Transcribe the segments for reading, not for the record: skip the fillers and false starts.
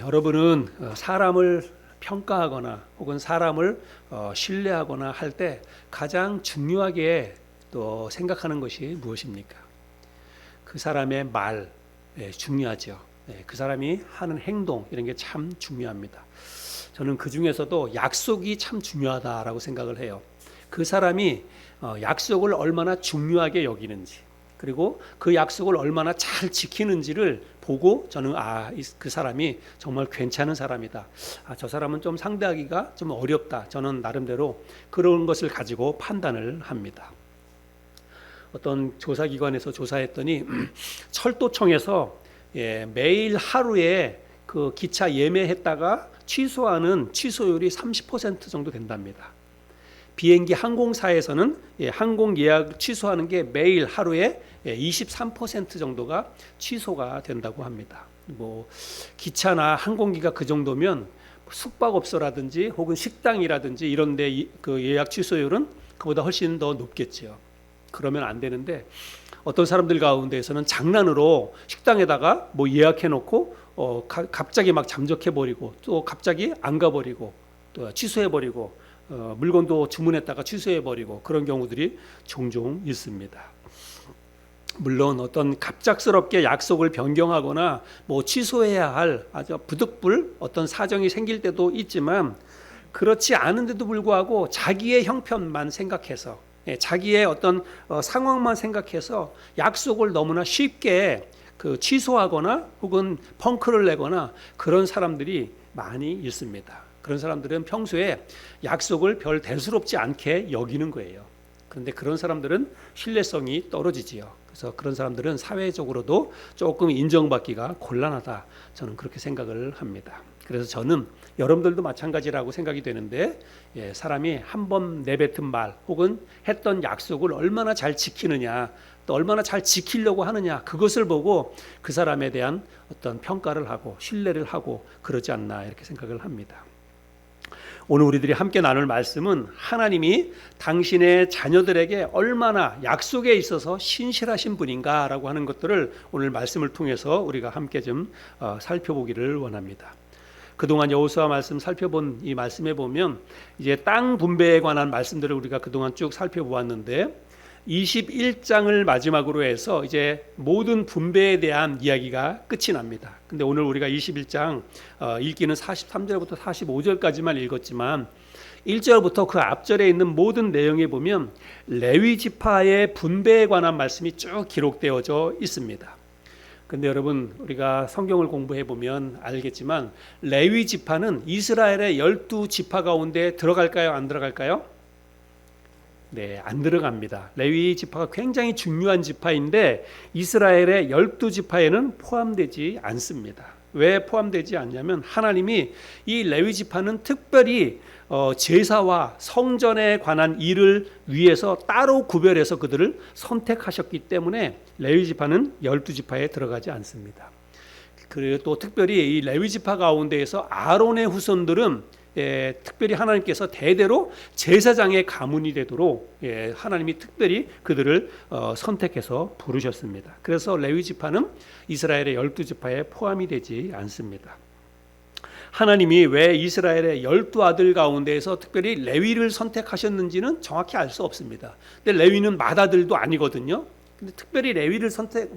여러분은 사람을 평가하거나 혹은 사람을 신뢰하거나 할 때 가장 중요하게 또 생각하는 것이 무엇입니까? 그 사람의 말, 중요하죠. 그 사람이 하는 행동 이런 게 참 중요합니다. 저는 그 중에서도 약속이 참 중요하다라고 생각을 해요. 그 사람이 약속을 얼마나 중요하게 여기는지, 그리고 그 약속을 얼마나 잘 지키는지를 보고 저는 그 사람이 정말 괜찮은 사람이다. 저 사람은 좀 상대하기가 좀 어렵다. 저는 나름대로 그런 것을 가지고 판단을 합니다. 어떤 조사기관에서 조사했더니 철도청에서 매일 하루에 그 기차 예매했다가 취소하는 취소율이 30% 정도 된답니다. 비행기 항공사에서는 항공 예약 취소하는 게 매일 하루에 23% 정도가 취소가 된다고 합니다. 뭐 기차나 항공기가 그 정도면 숙박업소라든지 혹은 식당이라든지 이런데 그 예약 취소율은 그보다 훨씬 더 높겠죠. 그러면 안 되는데 어떤 사람들 가운데에서는 장난으로 식당에다가 뭐 예약해놓고 갑자기 막 잠적해버리고 또 갑자기 안 가버리고 또 취소해버리고 물건도 주문했다가 취소해버리고 그런 경우들이 종종 있습니다. 물론 어떤 갑작스럽게 약속을 변경하거나 뭐 취소해야 할 아주 부득불 어떤 사정이 생길 때도 있지만 그렇지 않은데도 불구하고 자기의 형편만 생각해서 자기의 어떤 상황만 생각해서 약속을 너무나 쉽게 취소하거나 혹은 펑크를 내거나 그런 사람들이 많이 있습니다. 그런 사람들은 평소에 약속을 별 대수롭지 않게 여기는 거예요. 그런데 그런 사람들은 신뢰성이 떨어지지요. 그래서 그런 사람들은 사회적으로도 조금 인정받기가 곤란하다. 저는 그렇게 생각을 합니다. 그래서 저는 여러분들도 마찬가지라고 생각이 되는데 사람이 한 번 내뱉은 말 혹은 했던 약속을 얼마나 잘 지키느냐 또 얼마나 잘 지키려고 하느냐 그것을 보고 그 사람에 대한 어떤 평가를 하고 신뢰를 하고 그러지 않나 이렇게 생각을 합니다. 오늘 우리들이 함께 나눌 말씀은 하나님이 당신의 자녀들에게 얼마나 약속에 있어서 신실하신 분인가라고 하는 것들을 오늘 말씀을 통해서 우리가 함께 좀 살펴보기를 원합니다. 그동안 여호수아 말씀 살펴본 이 말씀에 보면 이제 땅 분배에 관한 말씀들을 우리가 그동안 쭉 살펴보았는데 21장을 마지막으로 해서 이제 모든 분배에 대한 이야기가 끝이 납니다. 근데 오늘 우리가 21장 읽기는 43절부터 45절까지만 읽었지만 1절부터 그 앞절에 있는 모든 내용에 보면 레위 지파의 분배에 관한 말씀이 쭉 기록되어져 있습니다. 근데 여러분 우리가 성경을 공부해 보면 알겠지만 레위 지파는 이스라엘의 12지파 가운데 들어갈까요? 안 들어갈까요? 네, 안 들어갑니다. 레위 지파가 굉장히 중요한 지파인데 이스라엘의 12지파에는 포함되지 않습니다. 왜 포함되지 않냐면 하나님이 이 레위 지파는 특별히 제사와 성전에 관한 일을 위해서 따로 구별해서 그들을 선택하셨기 때문에 레위 지파는 12지파에 들어가지 않습니다. 그리고 또 특별히 이 레위 지파 가운데에서 아론의 후손들은 특별히 하나님께서 대대로 제사장의 가문이 되도록 하나님이 특별히 그들을 선택해서 부르셨습니다. 그래서 레위 지파는 이스라엘의 12지파에 포함이 되지 않습니다. 하나님이 왜 이스라엘의 12아들 가운데에서 특별히 레위를 선택하셨는지는 정확히 알 수 없습니다. 근데 레위는 맏아들도 아니거든요. 근데 특별히 레위를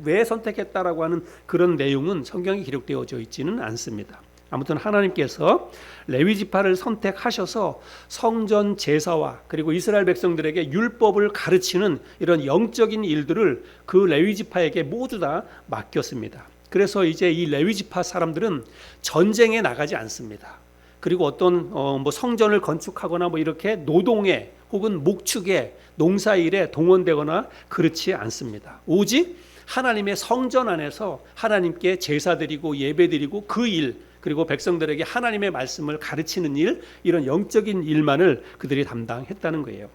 왜 선택했다라고 하는 그런 내용은 성경에 기록되어져 있지는 않습니다. 아무튼 하나님께서 레위 지파를 선택하셔서 성전 제사와 그리고 이스라엘 백성들에게 율법을 가르치는 이런 영적인 일들을 그 레위 지파에게 모두 다 맡겼습니다. 그래서 이제 이 레위 지파 사람들은 전쟁에 나가지 않습니다. 그리고 어떤 성전을 건축하거나 이렇게 노동에 혹은 목축에 농사일에 동원되거나 그렇지 않습니다. 오직 하나님의 성전 안에서 하나님께 제사드리고 예배드리고 그 일 그리고 백성들에게 하나님의 말씀을 가르치는 일 이런 영적인 일만을 그들이 담당했다는 거예요.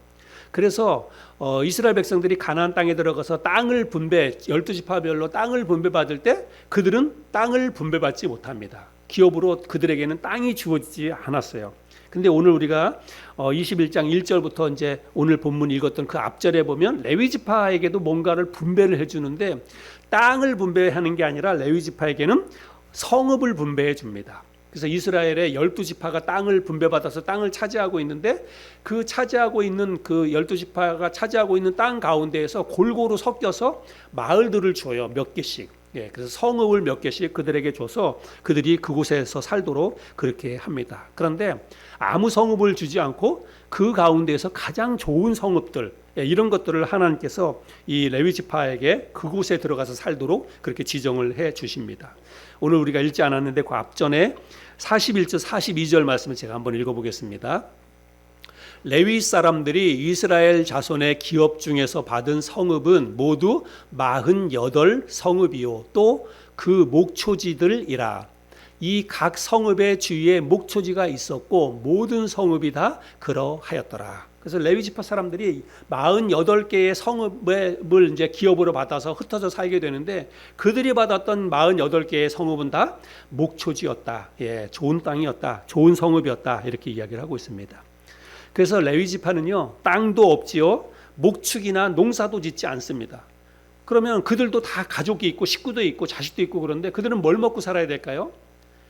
그래서 이스라엘 백성들이 가나안 땅에 들어가서 땅을 분배 12지파별로 땅을 분배받을 때 그들은 땅을 분배받지 못합니다. 기업으로 그들에게는 땅이 주어지지 않았어요. 근데 오늘 우리가 21장 1절부터 이제 오늘 본문 읽었던 그 앞절에 보면 레위 지파에게도 뭔가를 분배를 해 주는데 땅을 분배하는 게 아니라 레위 지파에게는 성읍을 분배해 줍니다. 그래서 이스라엘의 12지파가 땅을 분배받아서 땅을 차지하고 있는데 그 차지하고 있는 그 12지파가 차지하고 있는 땅 가운데에서 골고루 섞여서 마을들을 줘요. 몇 개씩. 예, 그래서 성읍을 몇 개씩 그들에게 줘서 그들이 그곳에서 살도록 그렇게 합니다. 그런데 아무 성읍을 주지 않고 그 가운데에서 가장 좋은 성읍들, 예, 이런 것들을 하나님께서 이 레위 지파에게 그곳에 들어가서 살도록 그렇게 지정을 해 주십니다. 오늘 우리가 읽지 않았는데 그 앞전에 41절 42절 말씀을 제가 한번 읽어보겠습니다. 레위 사람들이 이스라엘 자손의 기업 중에서 받은 성읍은 모두 48 성읍이요 또 그 목초지들이라. 이 각 성읍의 주위에 목초지가 있었고 모든 성읍이 다 그러하였더라. 그래서 레위 지파 사람들이 48개의 성읍을 이제 기업으로 받아서 흩어져 살게 되는데 그들이 받았던 48개의 성읍은 다 목초지였다. 예, 좋은 땅이었다. 좋은 성읍이었다. 이렇게 이야기를 하고 있습니다. 그래서 레위 지파는요, 땅도 없지요, 목축이나 농사도 짓지 않습니다. 그러면 그들도 다 가족이 있고 식구도 있고 자식도 있고 그런데 그들은 뭘 먹고 살아야 될까요?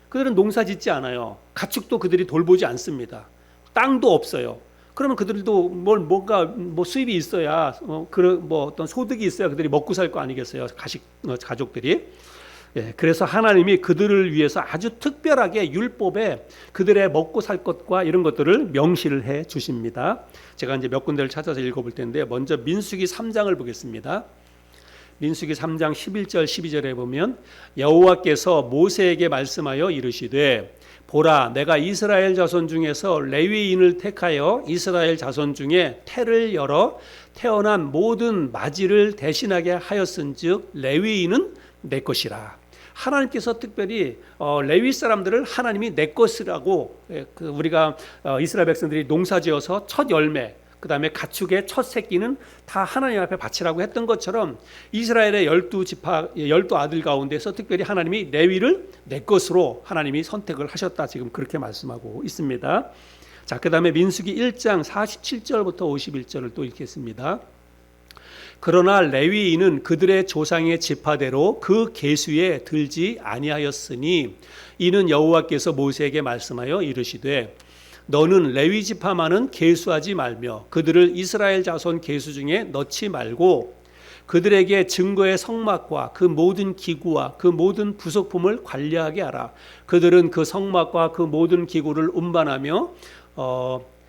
그들은 농사 짓지 않아요. 가축도 그들이 돌보지 않습니다. 땅도 없어요. 그러면 그들도 뭔가 수입이 있어야 어떤 소득이 있어야 그들이 먹고 살 거 아니겠어요? 가족들이. 예, 그래서 하나님이 그들을 위해서 아주 특별하게 율법에 그들의 먹고 살 것과 이런 것들을 명시를 해 주십니다. 제가 이제 몇 군데를 찾아서 읽어볼 텐데 먼저 민수기 3장을 보겠습니다. 민수기 3장 11절 12절에 보면 여호와께서 모세에게 말씀하여 이르시되 보라 내가 이스라엘 자손 중에서 레위인을 택하여 이스라엘 자손 중에 태를 열어 태어난 모든 마지를 대신하게 하였은즉 레위인은 내 것이라. 하나님께서 특별히 레위 사람들을 하나님이 내 것이라고, 우리가 이스라엘 백성들이 농사지어서 첫 열매 그 다음에 가축의 첫 새끼는 다 하나님 앞에 바치라고 했던 것처럼 이스라엘의 12아들 가운데서 특별히 하나님이 레위를 내 것으로 하나님이 선택을 하셨다. 지금 그렇게 말씀하고 있습니다. 자, 그 다음에 민수기 1장 47절부터 51절을 또 읽겠습니다. 그러나 레위인은 그들의 조상의 지파대로 그 계수에 들지 아니하였으니 이는 여호와께서 모세에게 말씀하여 이르시되 너는 레위 지파만은 계수하지 말며 그들을 이스라엘 자손 계수 중에 넣지 말고 그들에게 증거의 성막과 그 모든 기구와 그 모든 부속품을 관리하게 하라. 그들은 그 성막과 그 모든 기구를 운반하며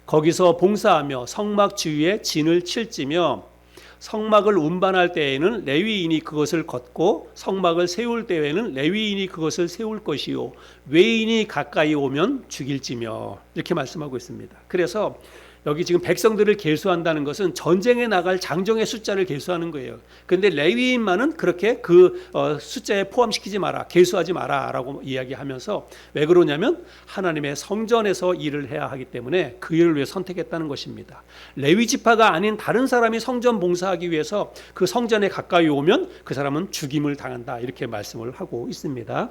거기서 봉사하며 성막 주위에 진을 칠지며 성막을 운반할 때에는 레위인이 그것을 걷고 성막을 세울 때에는 레위인이 그것을 세울 것이요 외인이 가까이 오면 죽일지며 이렇게 말씀하고 있습니다. 그래서 여기 지금 백성들을 계수한다는 것은 전쟁에 나갈 장정의 숫자를 계수하는 거예요. 그런데 레위인만은 그렇게 그 숫자에 포함시키지 마라, 계수하지 마라라고 이야기하면서 왜 그러냐면 하나님의 성전에서 일을 해야 하기 때문에 그 일을 위해 선택했다는 것입니다. 레위 지파가 아닌 다른 사람이 성전 봉사하기 위해서 그 성전에 가까이 오면 그 사람은 죽임을 당한다. 이렇게 말씀을 하고 있습니다.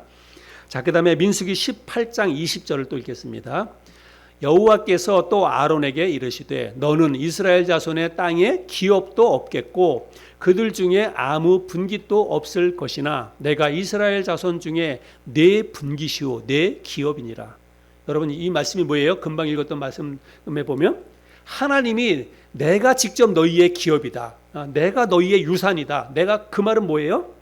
자, 그 다음에 민수기 18장 20절을 또 읽겠습니다. 여호와께서 또 아론에게 이르시되 너는 이스라엘 자손의 땅에 기업도 없겠고 그들 중에 아무 분깃도 없을 것이나 내가 이스라엘 자손 중에 네 분깃이요 네 기업이니라. 여러분 이 말씀이 뭐예요? 금방 읽었던 말씀에 보면 하나님이 내가 직접 너희의 기업이다. 내가 너희의 유산이다. 내가 그 말은 뭐예요?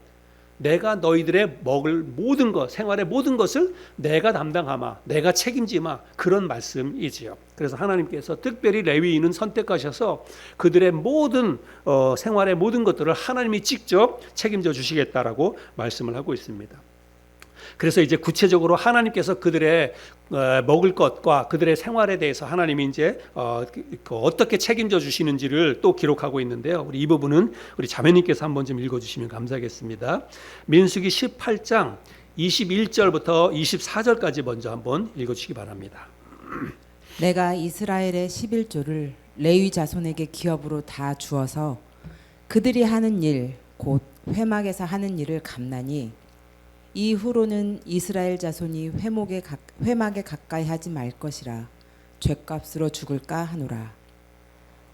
내가 너희들의 먹을 모든 것, 생활의 모든 것을 내가 담당하마, 내가 책임지마, 그런 말씀이지요. 그래서 하나님께서 특별히 레위인은 선택하셔서 그들의 모든 생활의 모든 것들을 하나님이 직접 책임져 주시겠다라고 말씀을 하고 있습니다. 그래서 이제 구체적으로 하나님께서 그들의 먹을 것과 그들의 생활에 대해서 하나님이 이제 어떻게 책임져 주시는지를 또 기록하고 있는데요. 우리 이 부분은 우리 자매님께서 한번 좀 읽어주시면 감사하겠습니다. 민수기 18장 21절부터 24절까지 먼저 한번 읽어주시기 바랍니다. 내가 이스라엘의 11조를 레위 자손에게 기업으로 다 주어서 그들이 하는 일 곧 회막에서 하는 일을 감나니 이후로는 이스라엘 자손이 회막에 가까이 하지 말 것이라 죗값으로 죽을까 하노라.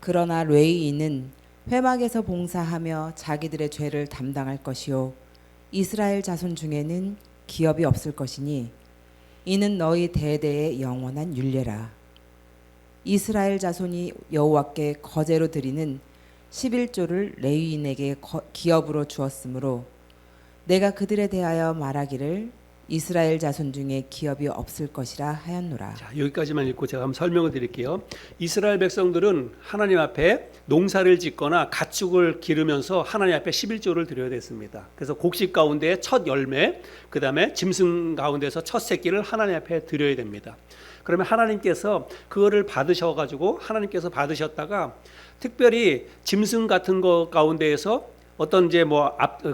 그러나 레위인은 회막에서 봉사하며 자기들의 죄를 담당할 것이요 이스라엘 자손 중에는 기업이 없을 것이니 이는 너희 대대의 영원한 율례라. 이스라엘 자손이 여호와께 거제로 드리는 11조를 레위인에게 기업으로 주었으므로 내가 그들에 대하여 말하기를 이스라엘 자손 중에 기업이 없을 것이라 하였노라. 자, 여기까지만 읽고 제가 한번 설명을 드릴게요. 이스라엘 백성들은 하나님 앞에 농사를 짓거나 가축을 기르면서 하나님 앞에 11조를 드려야 됐습니다. 그래서 곡식 가운데 첫 열매, 그 다음에 짐승 가운데서 첫 새끼를 하나님 앞에 드려야 됩니다. 그러면 하나님께서 그거를 받으셔가지고 하나님께서 받으셨다가 특별히 짐승 같은 거 가운데에서 어떤 이제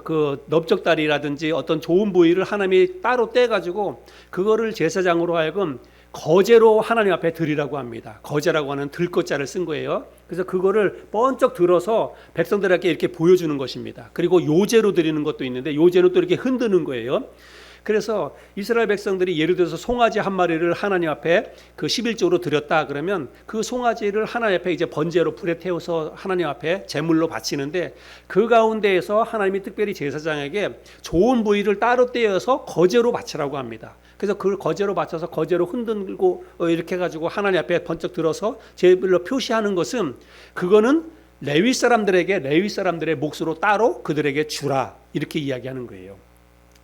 그 넓적다리라든지 어떤 좋은 부위를 하나님이 따로 떼가지고 그거를 제사장으로 하여금 거제로 하나님 앞에 드리라고 합니다. 거제라고 하는 들것자를 쓴 거예요. 그래서 그거를 번쩍 들어서 백성들에게 이렇게 보여주는 것입니다. 그리고 요제로 드리는 것도 있는데 요제는 또 이렇게 흔드는 거예요. 그래서 이스라엘 백성들이 예를 들어서 송아지 한 마리를 하나님 앞에 그 11조로 드렸다 그러면 그 송아지를 하나님 앞에 이제 번제로 불에 태워서 하나님 앞에 제물로 바치는데 그 가운데에서 하나님이 특별히 제사장에게 좋은 부위를 따로 떼어서 거제로 바치라고 합니다. 그래서 그걸 거제로 바쳐서 거제로 흔들고 이렇게 해가지고 하나님 앞에 번쩍 들어서 제물로 표시하는 것은 그거는 레위 사람들의 몫으로 따로 그들에게 주라 이렇게 이야기하는 거예요.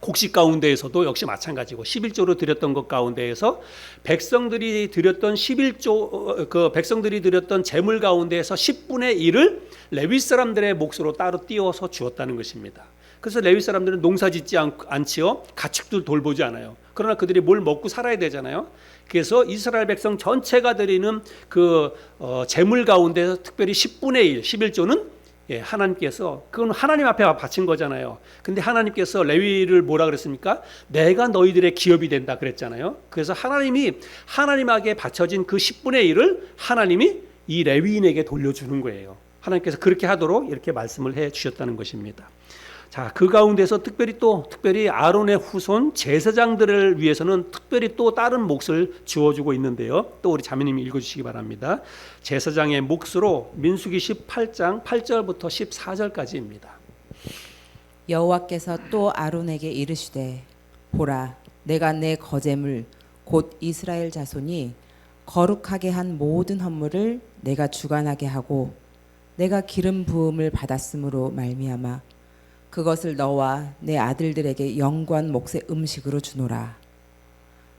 곡식 가운데에서도 역시 마찬가지고 11조로 드렸던 것 가운데에서 백성들이 드렸던 11조 백성들이 드렸던 제물 가운데에서 10분의 1을 레위 사람들의 몫으로 따로 띄워서 주었다는 것입니다. 그래서 레위 사람들은 농사 짓지 않지요. 가축들 돌보지 않아요. 그러나 그들이 뭘 먹고 살아야 되잖아요. 그래서 이스라엘 백성 전체가 드리는 그 제물 가운데서 특별히 10분의 1, 11조는 하나님께서 그건 하나님 앞에 바친 거잖아요. 근데 하나님께서 레위를 뭐라 그랬습니까? 내가 너희들의 기업이 된다 그랬잖아요. 그래서 하나님이 하나님에게 바쳐진 그 10분의 1을 하나님이 이 레위인에게 돌려주는 거예요. 하나님께서 그렇게 하도록 이렇게 말씀을 해 주셨다는 것입니다. 자, 그 가운데서 특별히 아론의 후손 제사장들을 위해서는 특별히 또 다른 몫을 주어주고 있는데요. 또 우리 자매님이 읽어주시기 바랍니다. 제사장의 몫으로 민수기 18장 8절부터 14절까지입니다. 여호와께서 또 아론에게 이르시되 보라 내가 내 거제물 곧 이스라엘 자손이 거룩하게 한 모든 헌물을 내가 주관하게 하고 내가 기름 부음을 받았으므로 말미암아 그것을 너와 내 아들들에게 영구한 몫의 음식으로 주노라.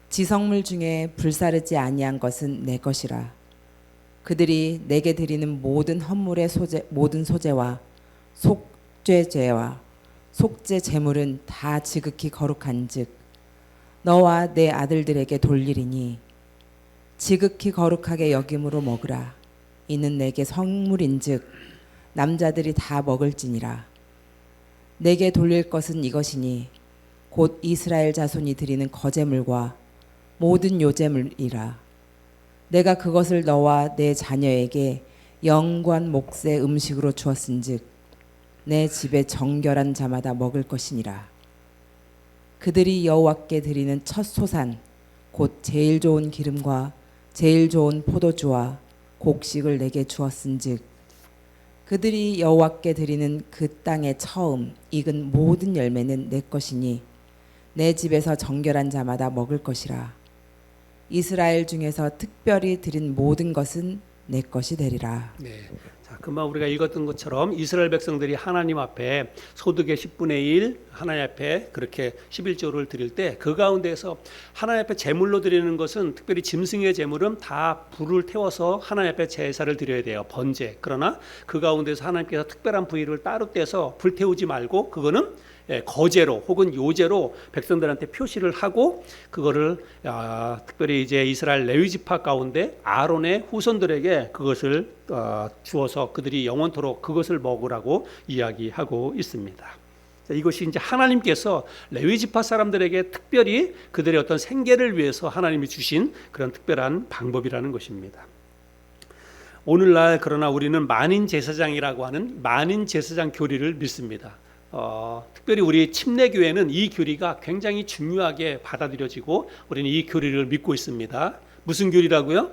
지성물 중에 불사르지 아니한 것은 내 것이라. 그들이 내게 드리는 모든 헌물의 모든 소재와 속죄제와 속죄 제물은 다 지극히 거룩한즉 너와 내 아들들에게 돌리리니 지극히 거룩하게 여김으로 먹으라. 이는 내게 성물인즉 남자들이 다 먹을지니라. 내게 돌릴 것은 이것이니 곧 이스라엘 자손이 드리는 거제물과 모든 요제물이라. 내가 그것을 너와 내 자녀에게 영구한 몫의 음식으로 주었은즉 내 집에 정결한 자마다 먹을 것이니라. 그들이 여호와께 드리는 첫 소산 곧 제일 좋은 기름과 제일 좋은 포도주와 곡식을 내게 주었은즉 그들이 여호와께 드리는 그 땅의 처음 익은 모든 열매는 내 것이니 내 집에서 정결한 자마다 먹을 것이라. 이스라엘 중에서 특별히 드린 모든 것은 내 것이 되리라. 네. 자, 금방 우리가 읽었던 것처럼 이스라엘 백성들이 하나님 앞에 소득의 10분의 1 하나님 앞에 그렇게 11조를 드릴 때 그 가운데서 하나님 앞에 제물로 드리는 것은 특별히 짐승의 제물은 다 불을 태워서 하나님 앞에 제사를 드려야 돼요. 번제. 그러나 그 가운데서 하나님께서 특별한 부위를 따로 떼서 불 태우지 말고 그거는 거제로 혹은 요제로 백성들한테 표시를 하고 그거를 특별히 이제 이스라엘 레위 지파 가운데 아론의 후손들에게 그것을 주어서 그들이 영원토록 그것을 먹으라고 이야기하고 있습니다. 자, 이것이 이제 하나님께서 레위 지파 사람들에게 특별히 그들의 어떤 생계를 위해서 하나님이 주신 그런 특별한 방법이라는 것입니다. 오늘날 그러나 우리는 만인 제사장이라고 하는 만인 제사장 교리를 믿습니다. 특별히 우리 침례교회는 이 교리가 굉장히 중요하게 받아들여지고 우리는 이 교리를 믿고 있습니다. 무슨 교리라고요?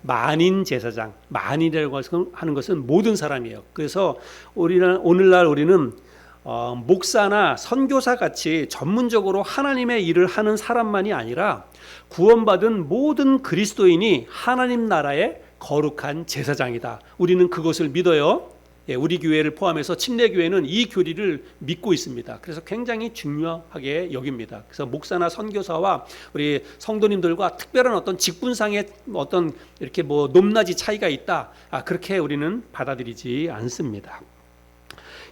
만인 제사장. 만인이라고 하는 것은 모든 사람이에요. 그래서 오늘날 우리는 목사나 선교사 같이 전문적으로 하나님의 일을 하는 사람만이 아니라 구원받은 모든 그리스도인이 하나님 나라의 거룩한 제사장이다. 우리는 그것을 믿어요. 우리 교회를 포함해서 침례교회는 이 교리를 믿고 있습니다. 그래서 굉장히 중요하게 여깁니다. 그래서 목사나 선교사와 우리 성도님들과 특별한 어떤 직분상의 어떤 이렇게 뭐 높낮이 차이가 있다, 그렇게 우리는 받아들이지 않습니다.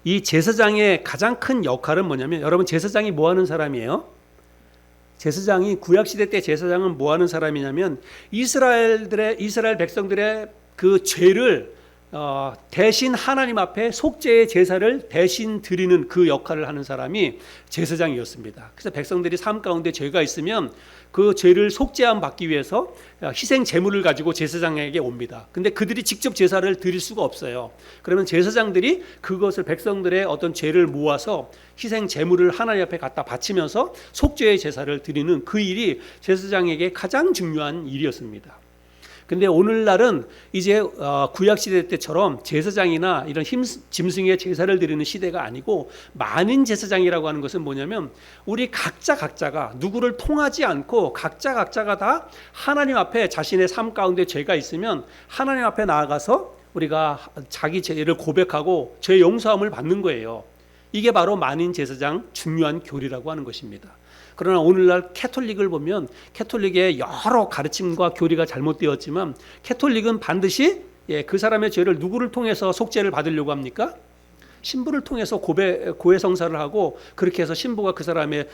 이 제사장의 가장 큰 역할은 뭐냐면, 여러분 제사장이 뭐 하는 사람이에요? 제사장이 구약시대 때 제사장은 뭐 하는 사람이냐면 이스라엘 백성들의 그 죄를 대신 하나님 앞에 속죄의 제사를 대신 드리는 그 역할을 하는 사람이 제사장이었습니다. 그래서 백성들이 삶 가운데 죄가 있으면 그 죄를 속죄함 받기 위해서 희생 제물을 가지고 제사장에게 옵니다. 근데 그들이 직접 제사를 드릴 수가 없어요. 그러면 제사장들이 그것을 백성들의 어떤 죄를 모아서 희생 제물을 하나님 앞에 갖다 바치면서 속죄의 제사를 드리는 그 일이 제사장에게 가장 중요한 일이었습니다. 근데 오늘날은 이제 구약시대 때처럼 제사장이나 이런 짐승의 제사를 드리는 시대가 아니고, 만인 제사장이라고 하는 것은 뭐냐면 우리 각자가 누구를 통하지 않고 각자가 다 하나님 앞에 자신의 삶 가운데 죄가 있으면 하나님 앞에 나아가서 우리가 자기 죄를 고백하고 죄 용서함을 받는 거예요. 이게 바로 만인 제사장 중요한 교리라고 하는 것입니다. 그러나 오늘날 캐톨릭을 보면 캐톨릭의 여러 가르침과 교리가 잘못되었지만 캐톨릭은 반드시 그 사람의 죄를 누구를 통해서 속죄를 받으려고 합니까? 신부를 통해서 고해성사를 하고, 그렇게 해서 신부가 그 사람의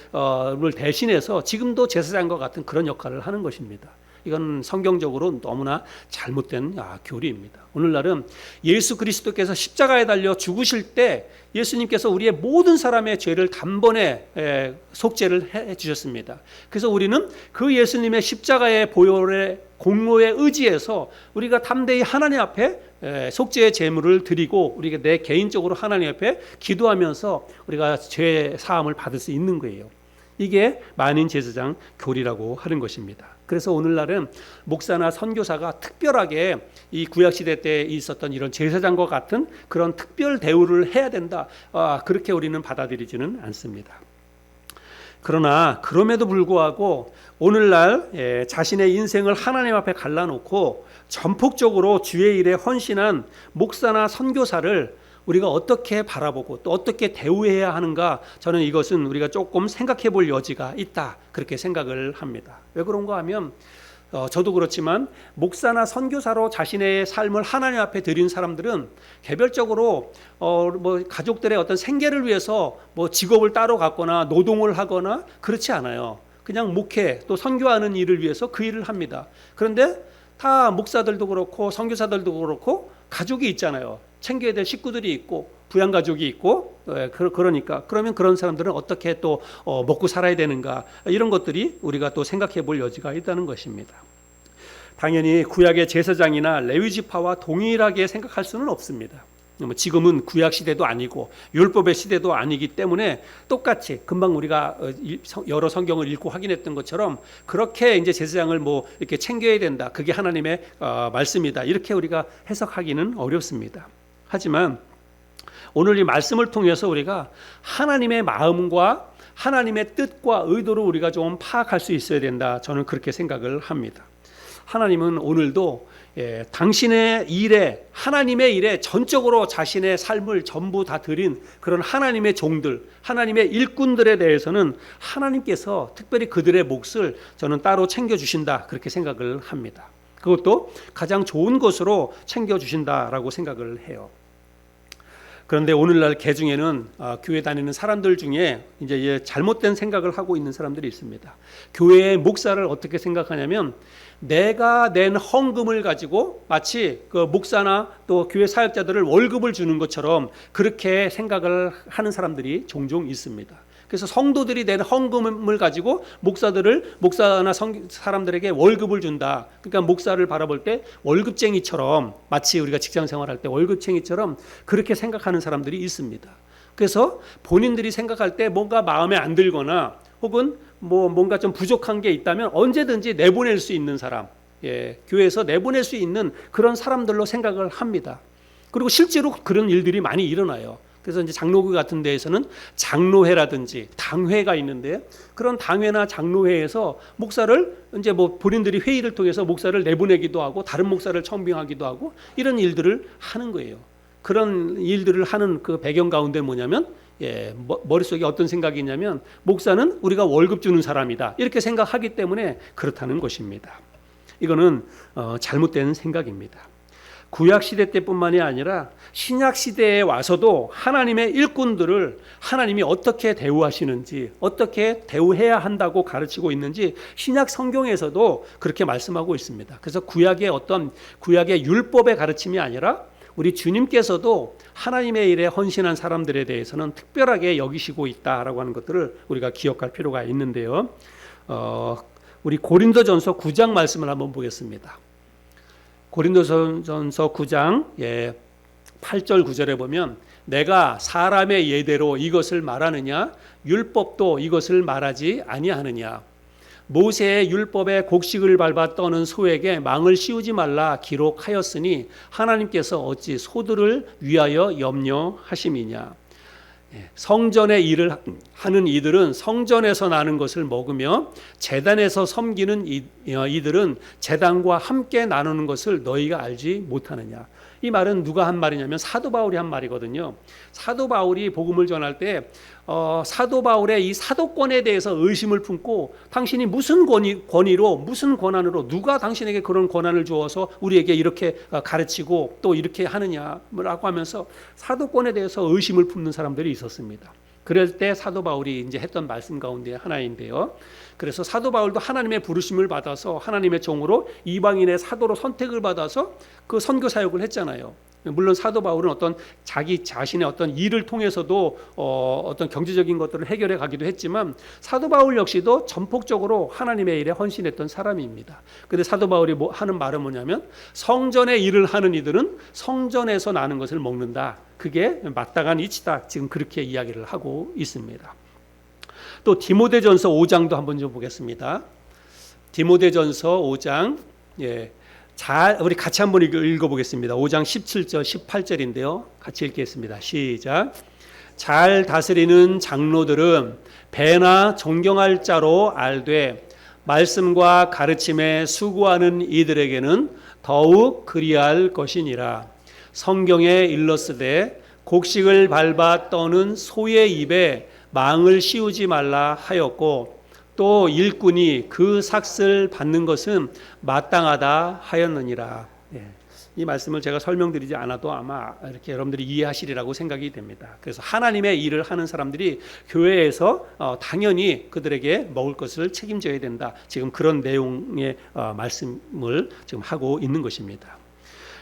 를 대신해서 지금도 제사장과 같은 그런 역할을 하는 것입니다. 이건 성경적으로 너무나 잘못된 교리입니다. 오늘날은 예수 그리스도께서 십자가에 달려 죽으실 때 예수님께서 우리의 모든 사람의 죄를 단번에 속죄를 해 주셨습니다. 그래서 우리는 그 예수님의 십자가의 보혈의 공로에 의지해서 우리가 담대히 하나님 앞에 속죄의 제물을 드리고 우리가 내 개인적으로 하나님 앞에 기도하면서 우리가 죄 사함을 받을 수 있는 거예요. 이게 만인 제사장 교리라고 하는 것입니다. 그래서 오늘날은 목사나 선교사가 특별하게 이 구약시대 때 있었던 이런 제사장과 같은 그런 특별 대우를 해야 된다, 그렇게 우리는 받아들이지는 않습니다. 그러나 그럼에도 불구하고 오늘날 자신의 인생을 하나님 앞에 갈라놓고 전폭적으로 주의 일에 헌신한 목사나 선교사를 우리가 어떻게 바라보고 또 어떻게 대우해야 하는가, 저는 이것은 우리가 조금 생각해 볼 여지가 있다, 그렇게 생각을 합니다. 왜 그런가 하면 저도 그렇지만 목사나 선교사로 자신의 삶을 하나님 앞에 드린 사람들은 개별적으로 뭐 가족들의 어떤 생계를 위해서 뭐 직업을 따로 갖거나 노동을 하거나 그렇지 않아요. 그냥 목회 또 선교하는 일을 위해서 그 일을 합니다. 그런데 다 목사들도 그렇고 선교사들도 그렇고 가족이 있잖아요. 챙겨야 될 식구들이 있고 부양가족이 있고, 그러니까 그러면 그런 사람들은 어떻게 또 먹고 살아야 되는가, 이런 것들이 우리가 또 생각해 볼 여지가 있다는 것입니다. 당연히 구약의 제사장이나 레위지파와 동일하게 생각할 수는 없습니다. 지금은 구약 시대도 아니고 율법의 시대도 아니기 때문에 똑같이 금방 우리가 여러 성경을 읽고 확인했던 것처럼 그렇게 이제 제사장을 뭐 이렇게 챙겨야 된다, 그게 하나님의 말씀이다, 이렇게 우리가 해석하기는 어렵습니다. 하지만 오늘 이 말씀을 통해서 우리가 하나님의 마음과 하나님의 뜻과 의도를 우리가 좀 파악할 수 있어야 된다, 저는 그렇게 생각을 합니다. 하나님은 오늘도 당신의 일에, 하나님의 일에 전적으로 자신의 삶을 전부 다 드린 그런 하나님의 종들, 하나님의 일꾼들에 대해서는 하나님께서 특별히 그들의 몫을 저는 따로 챙겨주신다, 그렇게 생각을 합니다. 그것도 가장 좋은 것으로 챙겨주신다라고 생각을 해요. 그런데 오늘날 개중에는 교회 다니는 사람들 중에 이제 잘못된 생각을 하고 있는 사람들이 있습니다. 교회의 목사를 어떻게 생각하냐면 내가 낸 헌금을 가지고 마치 그 목사나 또 교회 사역자들을 월급을 주는 것처럼 그렇게 생각을 하는 사람들이 종종 있습니다. 그래서 성도들이 낸 헌금을 가지고 목사나 사람들에게 월급을 준다. 그러니까 목사를 바라볼 때 월급쟁이처럼, 마치 우리가 직장 생활할 때 월급쟁이처럼 그렇게 생각하는 사람들이 있습니다. 그래서 본인들이 생각할 때 뭔가 마음에 안 들거나 혹은 뭔가 좀 부족한 게 있다면 언제든지 내보낼 수 있는 사람, 교회에서 내보낼 수 있는 그런 사람들로 생각을 합니다. 그리고 실제로 그런 일들이 많이 일어나요. 그래서 이제 장로교 같은 데에서는 장로회라든지 당회가 있는데 그런 당회나 장로회에서 목사를 이제 뭐 본인들이 회의를 통해서 목사를 내보내기도 하고 다른 목사를 청빙하기도 하고 이런 일들을 하는 거예요. 그런 일들을 하는 그 배경 가운데 뭐냐면 머릿속에 어떤 생각이 있냐면 목사는 우리가 월급 주는 사람이다 이렇게 생각하기 때문에 그렇다는 것입니다. 이거는 잘못된 생각입니다. 구약 시대 때뿐만이 아니라 신약 시대에 와서도 하나님의 일꾼들을 하나님이 어떻게 대우하시는지, 어떻게 대우해야 한다고 가르치고 있는지 신약 성경에서도 그렇게 말씀하고 있습니다. 그래서 구약의 율법의 가르침이 아니라 우리 주님께서도 하나님의 일에 헌신한 사람들에 대해서는 특별하게 여기시고 있다라고 하는 것들을 우리가 기억할 필요가 있는데요. 우리 고린도전서 9장 말씀을 한번 보겠습니다. 고린도전서 9장 8절 9절에 보면 내가 사람의 예대로 이것을 말하느냐 율법도 이것을 말하지 아니하느냐 모세의 율법에 곡식을 밟아 떠는 소에게 망을 씌우지 말라 기록하였으니 하나님께서 어찌 소들을 위하여 염려하심이냐. 성전의 일을 하는 이들은 성전에서 나는 것을 먹으며 제단에서 섬기는 이들은 제단과 함께 나누는 것을 너희가 알지 못하느냐. 이 말은 누가 한 말이냐면 사도 바울이 한 말이거든요. 사도 바울이 복음을 전할 때 사도 바울의 이 사도권에 대해서 의심을 품고 당신이 무슨 권위로 무슨 권한으로 누가 당신에게 그런 권한을 주어서 우리에게 이렇게 가르치고 또 이렇게 하느냐라고 하면서 사도권에 대해서 의심을 품는 사람들이 있었습니다. 그럴 때 사도 바울이 이제 했던 말씀 가운데 하나인데요. 그래서 사도 바울도 하나님의 부르심을 받아서 하나님의 종으로 이방인의 사도로 선택을 받아서 그 선교 사역을 했잖아요. 물론 사도 바울은 어떤 자기 자신의 어떤 일을 통해서도 어떤 경제적인 것들을 해결해 가기도 했지만 사도 바울 역시도 전폭적으로 하나님의 일에 헌신했던 사람입니다. 그런데 사도 바울이 하는 말은 뭐냐면 성전의 일을 하는 이들은 성전에서 나는 것을 먹는다. 그게 마땅한 이치다. 지금 그렇게 이야기를 하고 있습니다. 또 디모데전서 5장도 한번 좀 보겠습니다. 디모데전서 5장 우리 같이 한번 읽어보겠습니다. 5장 17절 18절인데요. 같이 읽겠습니다. 시작. 잘 다스리는 장로들은 배나 존경할 자로 알되 말씀과 가르침에 수고하는 이들에게는 더욱 그리할 것이니라. 성경에 일렀으되 곡식을 밟아 떠는 소의 입에 망을 씌우지 말라 하였고 또 일꾼이 그 삭을 받는 것은 마땅하다 하였느니라. 이 말씀을 제가 설명드리지 않아도 아마 이렇게 여러분들이 이해하시리라고 생각이 됩니다. 그래서 하나님의 일을 하는 사람들이 교회에서 당연히 그들에게 먹을 것을 책임져야 된다. 지금 그런 내용의 말씀을 지금 하고 있는 것입니다.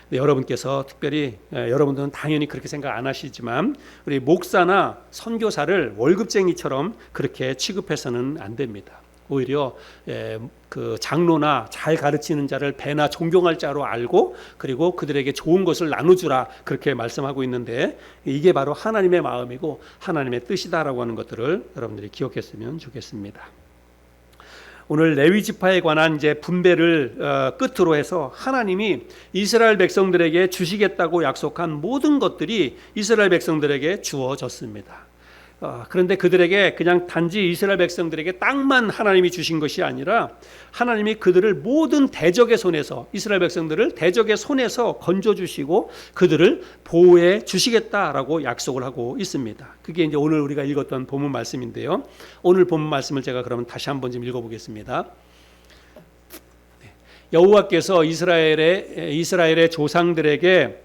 여러분께서 특별히 여러분들은 당연히 그렇게 생각 안 하시지만 우리 목사나 선교사를 월급쟁이처럼 그렇게 취급해서는 안 됩니다. 오히려 그 장로나 잘 가르치는 자를 배나 존경할 자로 알고 그리고 그들에게 좋은 것을 나눠주라 그렇게 말씀하고 있는데 이게 바로 하나님의 마음이고 하나님의 뜻이다라고 하는 것들을 여러분들이 기억했으면 좋겠습니다. 오늘 레위 지파에 관한 이제 분배를 끝으로 해서 하나님이 이스라엘 백성들에게 주시겠다고 약속한 모든 것들이 이스라엘 백성들에게 주어졌습니다. 그런데 그들에게 그냥 단지 이스라엘 백성들에게 땅만 하나님이 주신 것이 아니라 하나님이 그들을 모든 대적의 손에서 이스라엘 백성들을 대적의 손에서 건져주시고 그들을 보호해 주시겠다라고 약속을 하고 있습니다. 그게 이제 오늘 우리가 읽었던 본문 말씀인데요. 오늘 본문 말씀을 제가 그러면 다시 한번 좀 읽어보겠습니다. 여호와께서 이스라엘의 조상들에게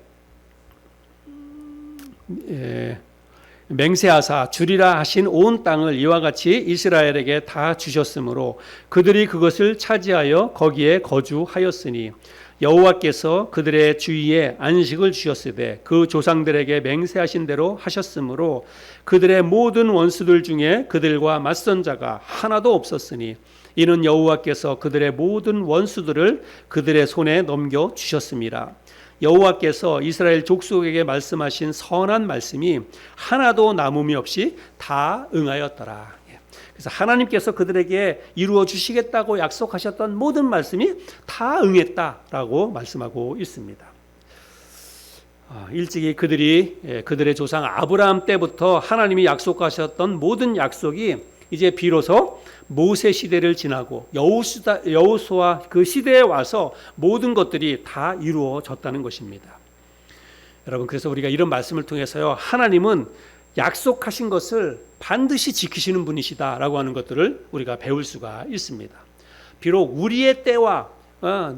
맹세하사 주리라 하신 온 땅을 이와 같이 이스라엘에게 다 주셨으므로 그들이 그것을 차지하여 거기에 거주하였으니 여호와께서 그들의 주위에 안식을 주셨으되 그 조상들에게 맹세하신 대로 하셨으므로 그들의 모든 원수들 중에 그들과 맞선 자가 하나도 없었으니 이는 여호와께서 그들의 모든 원수들을 그들의 손에 넘겨 주셨습니다. 여호와께서 이스라엘 족속에게 말씀하신 선한 말씀이 하나도 남음이 없이 다 응하였더라. 그래서 하나님께서 그들에게 이루어 주시겠다고 약속하셨던 모든 말씀이 다 응했다라고 말씀하고 있습니다. 일찍이 그들의 조상 아브라함 때부터 하나님이 약속하셨던 모든 약속이 이제 비로소 모세 시대를 지나고 여호수아 그 시대에 와서 모든 것들이 다 이루어졌다는 것입니다. 여러분, 그래서 우리가 이런 말씀을 통해서요, 하나님은 약속하신 것을 반드시 지키시는 분이시다라고 하는 것들을 우리가 배울 수가 있습니다. 비록 우리의 때와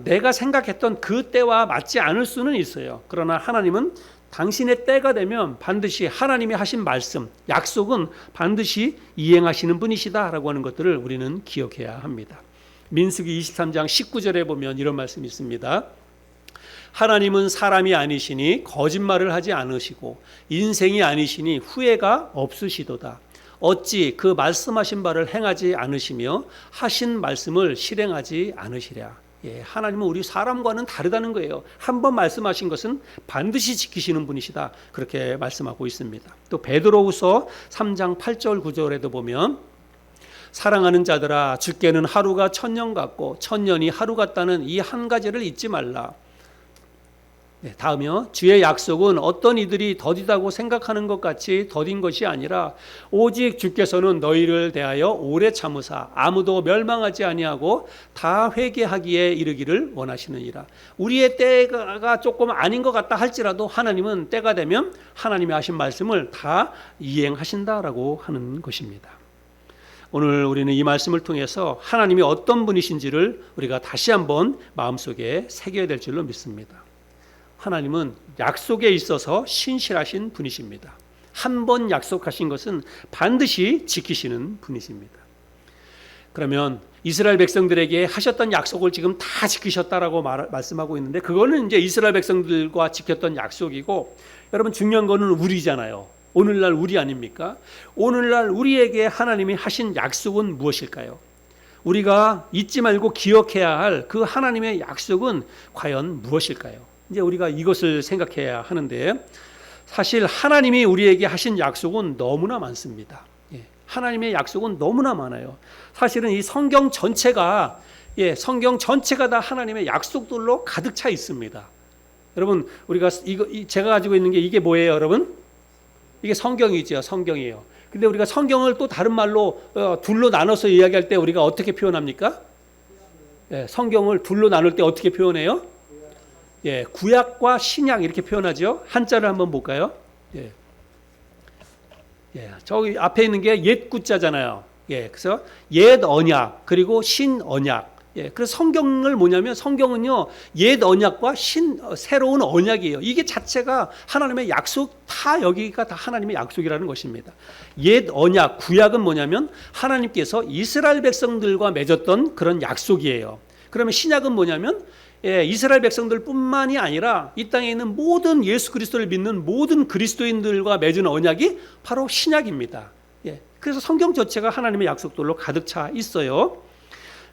내가 생각했던 그 때와 맞지 않을 수는 있어요. 그러나 하나님은 당신의 때가 되면 반드시 하나님이 하신 말씀, 약속은 반드시 이행하시는 분이시다라고 하는 것들을 우리는 기억해야 합니다. 민수기 23장 19절에 보면 이런 말씀이 있습니다. 하나님은 사람이 아니시니 거짓말을 하지 않으시고 인생이 아니시니 후회가 없으시도다. 어찌 그 말씀하신 바를 행하지 않으시며 하신 말씀을 실행하지 않으시랴. 하나님은 우리 사람과는 다르다는 거예요. 한번 말씀하신 것은 반드시 지키시는 분이시다. 그렇게 말씀하고 있습니다. 또 베드로후서 3장 8절 9절에도 보면 사랑하는 자들아, 주께는 하루가 1000년 같고 1000년이 하루 같다는 이 한 가지를 잊지 말라. 다음이요. 주의 약속은 어떤 이들이 더디다고 생각하는 것 같이 더딘 것이 아니라 오직 주께서는 너희를 대하여 오래 참으사 아무도 멸망하지 아니하고 다 회개하기에 이르기를 원하시느니라. 우리의 때가 조금 아닌 것 같다 할지라도 하나님은 때가 되면 하나님이 하신 말씀을 다 이행하신다라고 하는 것입니다. 오늘 우리는 이 말씀을 통해서 하나님이 어떤 분이신지를 우리가 다시 한번 마음속에 새겨야 될 줄로 믿습니다. 하나님은 약속에 있어서 신실하신 분이십니다. 한 번 약속하신 것은 반드시 지키시는 분이십니다. 그러면 이스라엘 백성들에게 하셨던 약속을 지금 다 지키셨다라고 말씀하고 있는데, 그거는 이제 이스라엘 백성들과 지켰던 약속이고, 여러분 중요한 거는 우리잖아요. 오늘날 우리 아닙니까? 오늘날 우리에게 하나님이 하신 약속은 무엇일까요? 우리가 잊지 말고 기억해야 할 그 하나님의 약속은 과연 무엇일까요? 이제 우리가 이것을 생각해야 하는데, 사실 하나님이 우리에게 하신 약속은 너무나 많습니다. 하나님의 약속은 너무나 많아요. 사실은 이 성경 전체가 다 하나님의 약속들로 가득 차 있습니다. 여러분, 우리가 제가 가지고 있는 게 이게 뭐예요, 여러분? 이게 성경이죠. 성경이에요. 근데 우리가 성경을 또 다른 말로 둘로 나눠서 이야기할 때 우리가 어떻게 표현합니까? 성경을 둘로 나눌 때 어떻게 표현해요? 구약과 신약 이렇게 표현하죠. 한자를 한번 볼까요? 저기 앞에 있는 게 옛 구자잖아요. 그래서 옛 언약 그리고 신 언약. 그래서 성경을 뭐냐면 성경은요, 옛 언약과 새로운 언약이에요. 이게 자체가 하나님의 약속, 여기가 다 하나님의 약속이라는 것입니다. 옛 언약, 구약은 뭐냐면 하나님께서 이스라엘 백성들과 맺었던 그런 약속이에요. 그러면 신약은 뭐냐면 이스라엘 백성들뿐만이 아니라 이 땅에 있는 모든 예수 그리스도를 믿는 모든 그리스도인들과 맺은 언약이 바로 신약입니다. 그래서 성경 전체가 하나님의 약속들로 가득 차 있어요.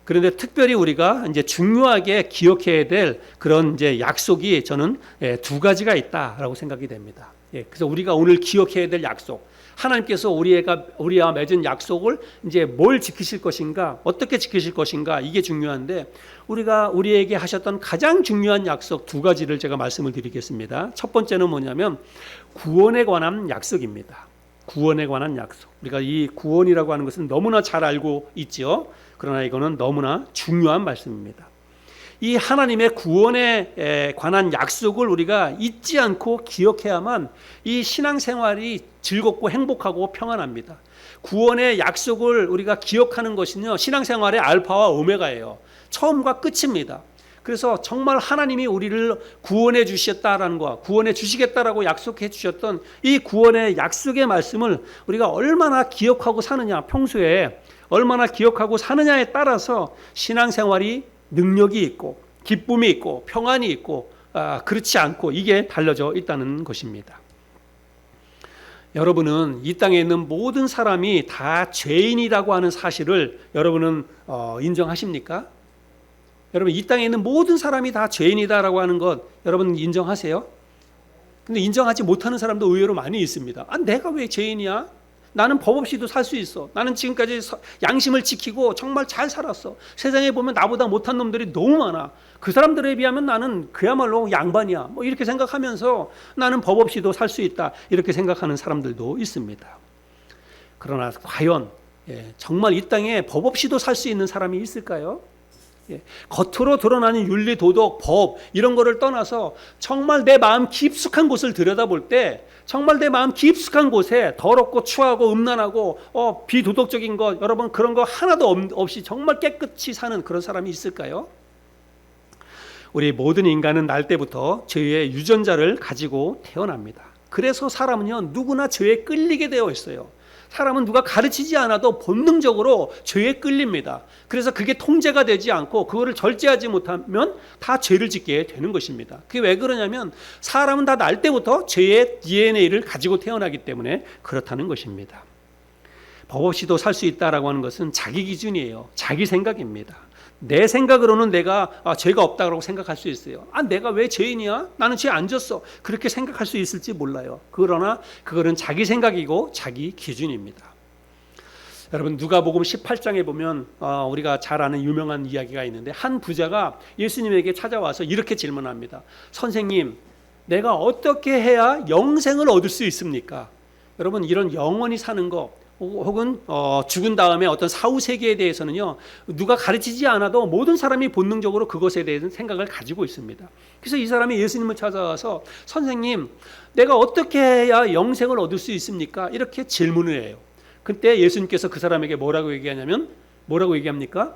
그런데 특별히 우리가 이제 중요하게 기억해야 될 그런 이제 약속이 저는 두 가지가 있다라고 생각이 됩니다. 그래서 우리가 오늘 기억해야 될 약속, 하나님께서 우리와 맺은 약속을 이제 뭘 지키실 것인가, 어떻게 지키실 것인가, 이게 중요한데, 우리에게 하셨던 가장 중요한 약속 두 가지를 제가 말씀을 드리겠습니다. 첫 번째는 뭐냐면 구원에 관한 약속입니다. 구원에 관한 약속. 우리가 이 구원이라고 하는 것은 너무나 잘 알고 있죠. 그러나 이거는 너무나 중요한 말씀입니다. 이 하나님의 구원에 관한 약속을 우리가 잊지 않고 기억해야만 이 신앙생활이 즐겁고 행복하고 평안합니다. 구원의 약속을 우리가 기억하는 것은요, 신앙생활의 알파와 오메가예요. 처음과 끝입니다. 그래서 정말 하나님이 우리를 구원해 주셨다라는 거, 구원해 주시겠다라고 약속해 주셨던 이 구원의 약속의 말씀을 우리가 얼마나 기억하고 사느냐, 평소에 얼마나 기억하고 사느냐에 따라서 신앙생활이 능력이 있고 기쁨이 있고 평안이 있고 그렇지 않고 이게 달라져 있다는 것입니다. 여러분은 이 땅에 있는 모든 사람이 다 죄인이라고 하는 사실을 여러분은 인정하십니까? 여러분, 이 땅에 있는 모든 사람이 다 죄인이다라고 하는 것 여러분 인정하세요? 근데 인정하지 못하는 사람도 의외로 많이 있습니다. 내가 왜 죄인이야? 나는 법 없이도 살 수 있어. 나는 지금까지 양심을 지키고 정말 잘 살았어. 세상에 보면 나보다 못한 놈들이 너무 많아. 그 사람들에 비하면 나는 그야말로 양반이야. 뭐 이렇게 생각하면서 나는 법 없이도 살 수 있다. 이렇게 생각하는 사람들도 있습니다. 그러나 과연 정말 이 땅에 법 없이도 살 수 있는 사람이 있을까요? 겉으로 드러나는 윤리, 도덕, 법 이런 거를 떠나서 정말 내 마음 깊숙한 곳을 들여다볼 때 정말 내 마음 깊숙한 곳에 더럽고 추하고 음란하고 비도덕적인 것 여러분 그런 거 하나도 없이 정말 깨끗이 사는 그런 사람이 있을까요? 우리 모든 인간은 날 때부터 죄의 유전자를 가지고 태어납니다. 그래서 사람은요 누구나 죄에 끌리게 되어 있어요. 사람은 누가 가르치지 않아도 본능적으로 죄에 끌립니다. 그래서 그게 통제가 되지 않고 그거를 절제하지 못하면 다 죄를 짓게 되는 것입니다. 그게 왜 그러냐면 사람은 다 날 때부터 죄의 DNA를 가지고 태어나기 때문에 그렇다는 것입니다. 법 없이도 살 수 있다라고 하는 것은 자기 기준이에요. 자기 생각입니다. 내 생각으로는 내가 죄가 없다고 생각할 수 있어요. 내가 왜 죄인이야? 나는 죄 안 졌어. 그렇게 생각할 수 있을지 몰라요. 그러나 그거는 자기 생각이고 자기 기준입니다. 여러분 누가복음 18장에 보면 우리가 잘 아는 유명한 이야기가 있는데 한 부자가 예수님에게 찾아와서 이렇게 질문합니다. 선생님, 내가 어떻게 해야 영생을 얻을 수 있습니까? 여러분 이런 영원히 사는 거 혹은 죽은 다음에 어떤 사후세계에 대해서는요 누가 가르치지 않아도 모든 사람이 본능적으로 그것에 대한 생각을 가지고 있습니다. 그래서 이 사람이 예수님을 찾아와서 선생님 내가 어떻게 해야 영생을 얻을 수 있습니까? 이렇게 질문을 해요. 그때 예수님께서 그 사람에게 뭐라고 얘기합니까?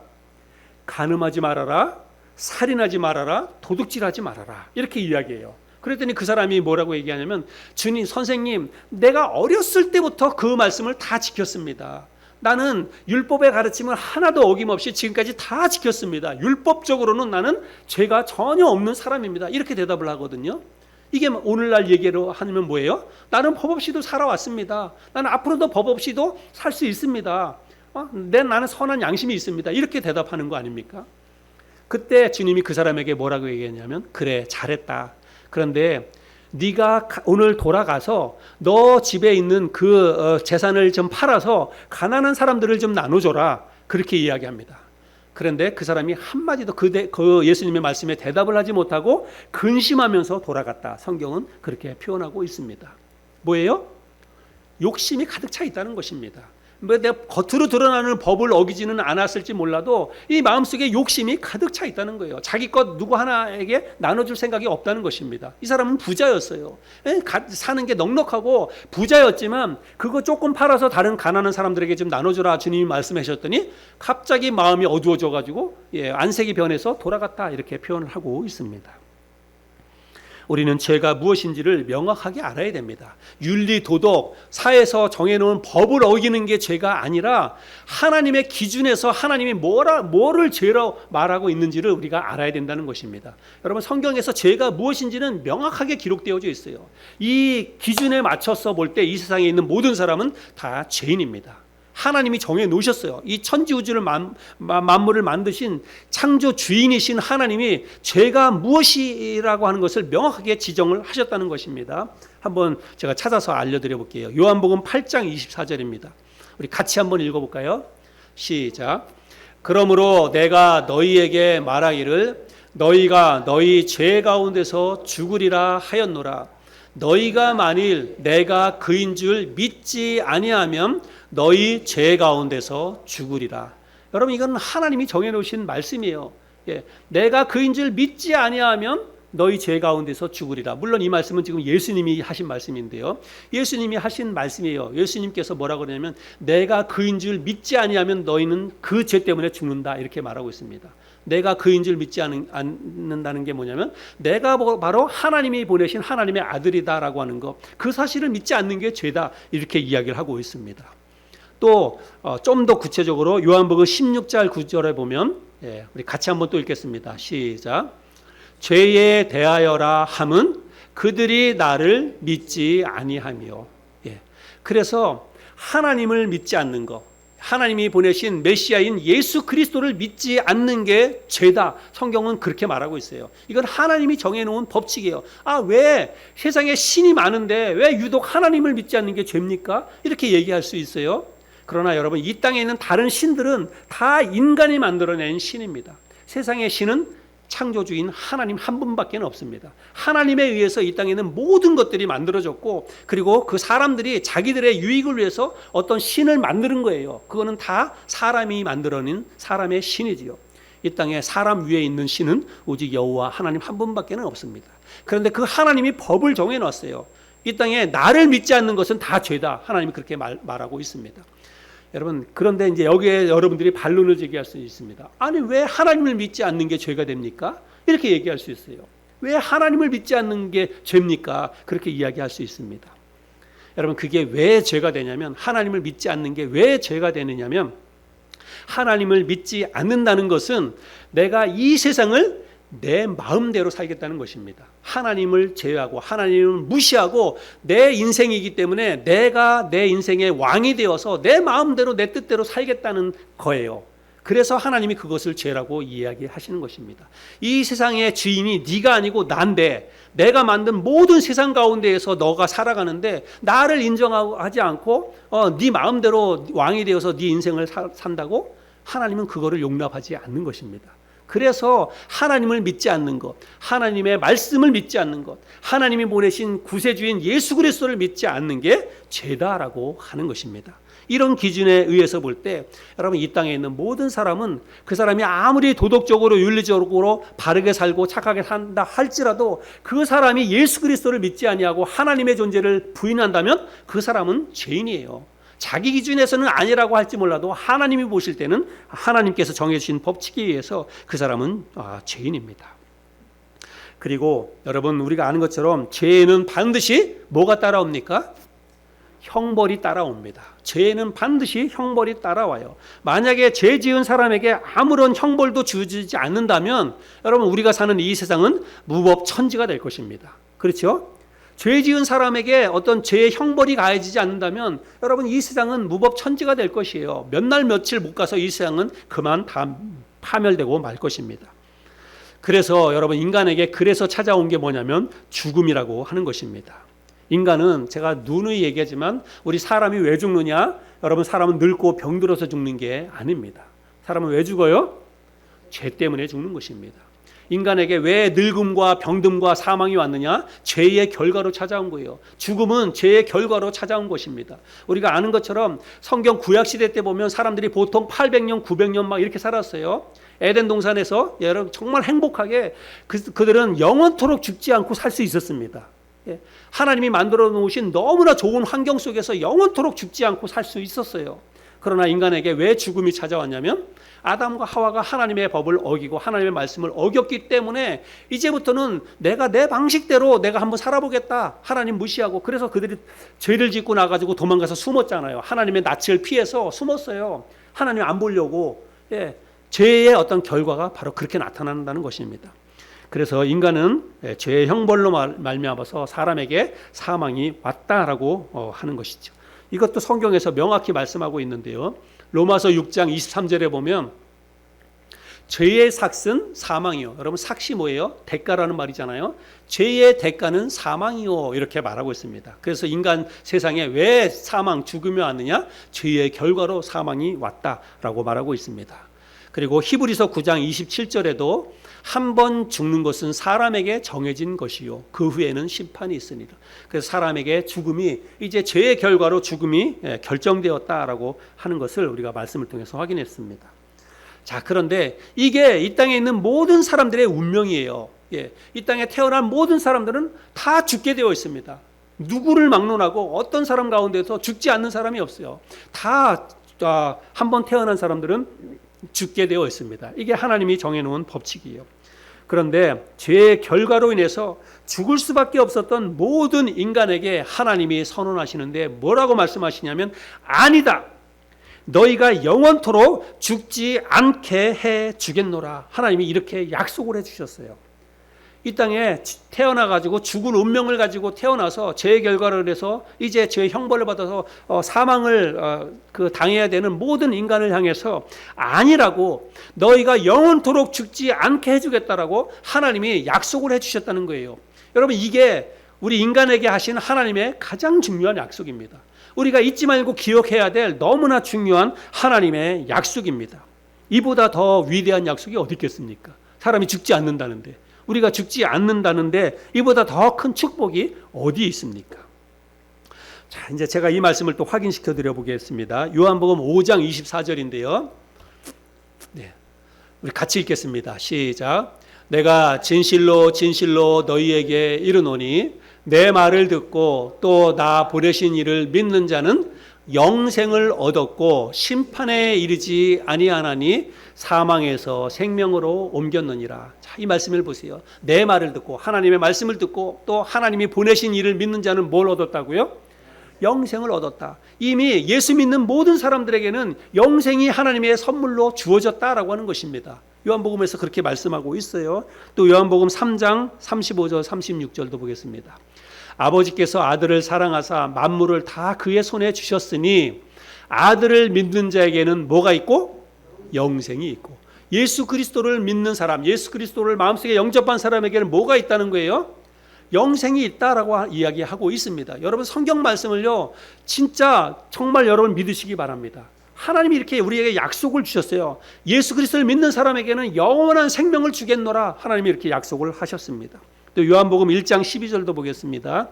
간음하지 말아라, 살인하지 말아라, 도둑질하지 말아라 이렇게 이야기해요. 그랬더니 그 사람이 뭐라고 얘기하냐면 주님, 선생님 내가 어렸을 때부터 그 말씀을 다 지켰습니다. 나는 율법의 가르침을 하나도 어김없이 지금까지 다 지켰습니다. 율법적으로는 나는 죄가 전혀 없는 사람입니다. 이렇게 대답을 하거든요. 이게 오늘날 얘기로 하면 뭐예요? 나는 법 없이도 살아왔습니다. 나는 앞으로도 법 없이도 살 수 있습니다. 나는 선한 양심이 있습니다. 이렇게 대답하는 거 아닙니까? 그때 주님이 그 사람에게 뭐라고 얘기했냐면 그래 잘했다. 그런데 네가 오늘 돌아가서 너 집에 있는 그 재산을 좀 팔아서 가난한 사람들을 좀 나눠줘라. 그렇게 이야기합니다. 그런데 그 사람이 한마디도 그 예수님의 말씀에 대답을 하지 못하고 근심하면서 돌아갔다. 성경은 그렇게 표현하고 있습니다. 뭐예요? 욕심이 가득 차 있다는 것입니다. 내가 겉으로 드러나는 법을 어기지는 않았을지 몰라도 이 마음속에 욕심이 가득 차 있다는 거예요. 자기 것 누구 하나에게 나눠줄 생각이 없다는 것입니다. 이 사람은 부자였어요. 사는 게 넉넉하고 부자였지만 그거 조금 팔아서 다른 가난한 사람들에게 좀 나눠주라 주님이 말씀하셨더니 갑자기 마음이 어두워져 가지고 안색이 변해서 돌아갔다 이렇게 표현을 하고 있습니다. 우리는 죄가 무엇인지를 명확하게 알아야 됩니다. 윤리, 도덕, 사회에서 정해놓은 법을 어기는 게 죄가 아니라 하나님의 기준에서 하나님이 뭐를 죄라고 말하고 있는지를 우리가 알아야 된다는 것입니다. 여러분 성경에서 죄가 무엇인지는 명확하게 기록되어져 있어요. 이 기준에 맞춰서 볼 때 이 세상에 있는 모든 사람은 다 죄인입니다. 하나님이 정해 놓으셨어요. 이 천지우주를 만물을 만드신 창조 주인이신 하나님이 죄가 무엇이라고 하는 것을 명확하게 지정을 하셨다는 것입니다. 한번 제가 찾아서 알려드려 볼게요. 요한복음 8장 24절입니다. 우리 같이 한번 읽어볼까요? 시작. 그러므로 내가 너희에게 말하기를 너희가 너희 죄 가운데서 죽으리라 하였노라. 너희가 만일 내가 그인 줄 믿지 아니하면 너희 죄 가운데서 죽으리라. 여러분 이건 하나님이 정해놓으신 말씀이에요. 내가 그인 줄 믿지 아니하면 너희 죄 가운데서 죽으리라. 물론 이 말씀은 지금 예수님이 하신 말씀인데요. 예수님이 하신 말씀이에요. 예수님께서 뭐라고 그러냐면 내가 그인 줄 믿지 아니하면 너희는 그 죄 때문에 죽는다 이렇게 말하고 있습니다. 내가 그인 줄 믿지 않는다는 게 뭐냐면 내가 바로 하나님이 보내신 하나님의 아들이다라고 하는 것, 그 사실을 믿지 않는 게 죄다 이렇게 이야기를 하고 있습니다. 또 좀 더 구체적으로 요한복음 16절 9절에 보면 우리 같이 한번 또 읽겠습니다. 시작. 죄에 대하여라 함은 그들이 나를 믿지 아니하며. 그래서 하나님을 믿지 않는 것, 하나님이 보내신 메시아인 예수 그리스도를 믿지 않는 게 죄다. 성경은 그렇게 말하고 있어요. 이건 하나님이 정해놓은 법칙이에요. 왜 세상에 신이 많은데 왜 유독 하나님을 믿지 않는 게 죄입니까? 이렇게 얘기할 수 있어요. 그러나 여러분, 이 땅에 있는 다른 신들은 다 인간이 만들어낸 신입니다. 세상의 신은 창조주인 하나님 한 분밖에 없습니다. 하나님에 의해서 이 땅에 있는 모든 것들이 만들어졌고, 그리고 그 사람들이 자기들의 유익을 위해서 어떤 신을 만드는 거예요. 그거는 다 사람이 만들어낸 사람의 신이지요. 이 땅에 사람 위에 있는 신은 오직 여호와 하나님 한 분밖에 없습니다. 그런데 그 하나님이 법을 정해놨어요. 이 땅에 나를 믿지 않는 것은 다 죄다. 하나님이 그렇게 말하고 있습니다. 여러분, 그런데 이제 여기에 여러분들이 반론을 제기할 수 있습니다. 아니, 왜 하나님을 믿지 않는 게 죄가 됩니까? 이렇게 얘기할 수 있어요. 왜 하나님을 믿지 않는 게 죄입니까? 그렇게 이야기할 수 있습니다. 여러분, 그게 왜 죄가 되냐면, 하나님을 믿지 않는 게 왜 죄가 되느냐면, 하나님을 믿지 않는다는 것은 내가 이 세상을 내 마음대로 살겠다는 것입니다. 하나님을 제외하고 하나님을 무시하고 내 인생이기 때문에 내가 내 인생의 왕이 되어서 내 마음대로 내 뜻대로 살겠다는 거예요. 그래서 하나님이 그것을 죄라고 이야기하시는 것입니다. 이 세상의 주인이 네가 아니고 난데, 내가 만든 모든 세상 가운데에서 너가 살아가는데 나를 인정하지 않고 네 마음대로 왕이 되어서 네 인생을 산다고? 하나님은 그거를 용납하지 않는 것입니다. 그래서 하나님을 믿지 않는 것, 하나님의 말씀을 믿지 않는 것, 하나님이 보내신 구세주인 예수 그리스도를 믿지 않는 게 죄다라고 하는 것입니다. 이런 기준에 의해서 볼 때 여러분, 이 땅에 있는 모든 사람은 그 사람이 아무리 도덕적으로 윤리적으로 바르게 살고 착하게 산다 할지라도 그 사람이 예수 그리스도를 믿지 아니하고 하나님의 존재를 부인한다면 그 사람은 죄인이에요. 자기 기준에서는 아니라고 할지 몰라도 하나님이 보실 때는 하나님께서 정해주신 법칙에 의해서 그 사람은 죄인입니다. 그리고 여러분, 우리가 아는 것처럼 죄에는 반드시 뭐가 따라옵니까? 형벌이 따라옵니다. 죄에는 반드시 형벌이 따라와요. 만약에 죄 지은 사람에게 아무런 형벌도 주어지지 않는다면 여러분, 우리가 사는 이 세상은 무법천지가 될 것입니다. 그렇죠? 죄 지은 사람에게 어떤 죄의 형벌이 가해지지 않는다면 여러분, 이 세상은 무법천지가 될 것이에요. 몇 날 며칠 못 가서 이 세상은 그만 다 파멸되고 말 것입니다. 그래서 여러분, 인간에게 그래서 찾아온 게 뭐냐면 죽음이라고 하는 것입니다. 인간은, 제가 누누이 얘기하지만, 우리 사람이 왜 죽느냐? 여러분, 사람은 늙고 병들어서 죽는 게 아닙니다. 사람은 왜 죽어요? 죄 때문에 죽는 것입니다. 인간에게 왜 늙음과 병듦과 사망이 왔느냐? 죄의 결과로 찾아온 거예요. 죽음은 죄의 결과로 찾아온 것입니다. 우리가 아는 것처럼 성경 구약시대 때 보면 사람들이 보통 800년, 900년 막 이렇게 살았어요. 에덴 동산에서 여러분 정말 행복하게 그들은 영원토록 죽지 않고 살 수 있었습니다. 하나님이 만들어 놓으신 너무나 좋은 환경 속에서 영원토록 죽지 않고 살 수 있었어요. 그러나 인간에게 왜 죽음이 찾아왔냐면, 아담과 하와가 하나님의 법을 어기고 하나님의 말씀을 어겼기 때문에 이제부터는 내가 내 방식대로 내가 한번 살아보겠다. 하나님 무시하고. 그래서 그들이 죄를 짓고 나가지고 도망가서 숨었잖아요. 하나님의 낯을 피해서 숨었어요. 하나님 안 보려고. 죄의 어떤 결과가 바로 그렇게 나타난다는 것입니다. 그래서 인간은 죄의 형벌로 말미암아서 사람에게 사망이 왔다라고 하는 것이죠. 이것도 성경에서 명확히 말씀하고 있는데요. 로마서 6장 23절에 보면 죄의 삭은 사망이요. 여러분, 삭이 뭐예요? 대가라는 말이잖아요. 죄의 대가는 사망이요, 이렇게 말하고 있습니다. 그래서 인간 세상에 왜 사망, 죽음이 왔느냐? 죄의 결과로 사망이 왔다라고 말하고 있습니다. 그리고 히브리서 9장 27절에도 한 번 죽는 것은 사람에게 정해진 것이요, 그 후에는 심판이 있으니라. 그래서 사람에게 죽음이, 이제 죄의 결과로 죽음이 결정되었다라고 하는 것을 우리가 말씀을 통해서 확인했습니다. 자, 그런데 이게 이 땅에 있는 모든 사람들의 운명이에요. 이 땅에 태어난 모든 사람들은 다 죽게 되어 있습니다. 누구를 막론하고 어떤 사람 가운데서 죽지 않는 사람이 없어요. 다 한 번 태어난 사람들은 죽게 되어 있습니다. 이게 하나님이 정해놓은 법칙이에요. 그런데 죄의 결과로 인해서 죽을 수밖에 없었던 모든 인간에게 하나님이 선언하시는데 뭐라고 말씀하시냐면, 아니다, 너희가 영원토록 죽지 않게 해 주겠노라. 하나님이 이렇게 약속을 해 주셨어요. 이 땅에 태어나 가지고 죽은 운명을 가지고 태어나서 죄의 결과를 해서 이제 죄의 형벌을 받아서 사망을 당해야 되는 모든 인간을 향해서 아니라고, 너희가 영원토록 죽지 않게 해주겠다라고 하나님이 약속을 해주셨다는 거예요. 여러분, 이게 우리 인간에게 하신 하나님의 가장 중요한 약속입니다. 우리가 잊지 말고 기억해야 될 너무나 중요한 하나님의 약속입니다. 이보다 더 위대한 약속이 어디 있겠습니까? 사람이 죽지 않는다는데, 우리가 죽지 않는다는데 이보다 더 큰 축복이 어디 있습니까? 자, 이제 제가 이 말씀을 또 확인시켜 드려 보겠습니다. 요한복음 5장 24절인데요. 네, 우리 같이 읽겠습니다. 시작. 내가 진실로 진실로 너희에게 이르노니 내 말을 듣고 또 나 보내신 이를 믿는 자는 영생을 얻었고 심판에 이르지 아니하나니 사망에서 생명으로 옮겼느니라. 자, 이 말씀을 보세요. 내 말을 듣고, 하나님의 말씀을 듣고 또 하나님이 보내신 이를 믿는 자는 뭘 얻었다고요? 영생을 얻었다. 이미 예수 믿는 모든 사람들에게는 영생이 하나님의 선물로 주어졌다라고 하는 것입니다. 요한복음에서 그렇게 말씀하고 있어요. 또 요한복음 3장 35절 36절도 보겠습니다. 아버지께서 아들을 사랑하사 만물을 다 그의 손에 주셨으니 아들을 믿는 자에게는 뭐가 있고? 영생이 있고. 예수 그리스도를 믿는 사람, 예수 그리스도를 마음속에 영접한 사람에게는 뭐가 있다는 거예요? 영생이 있다라고 이야기하고 있습니다. 여러분, 성경 말씀을요, 진짜 정말 여러분 믿으시기 바랍니다. 하나님이 이렇게 우리에게 약속을 주셨어요. 예수 그리스도를 믿는 사람에게는 영원한 생명을 주겠노라. 하나님이 이렇게 약속을 하셨습니다. 또 요한복음 1장 12절도 보겠습니다.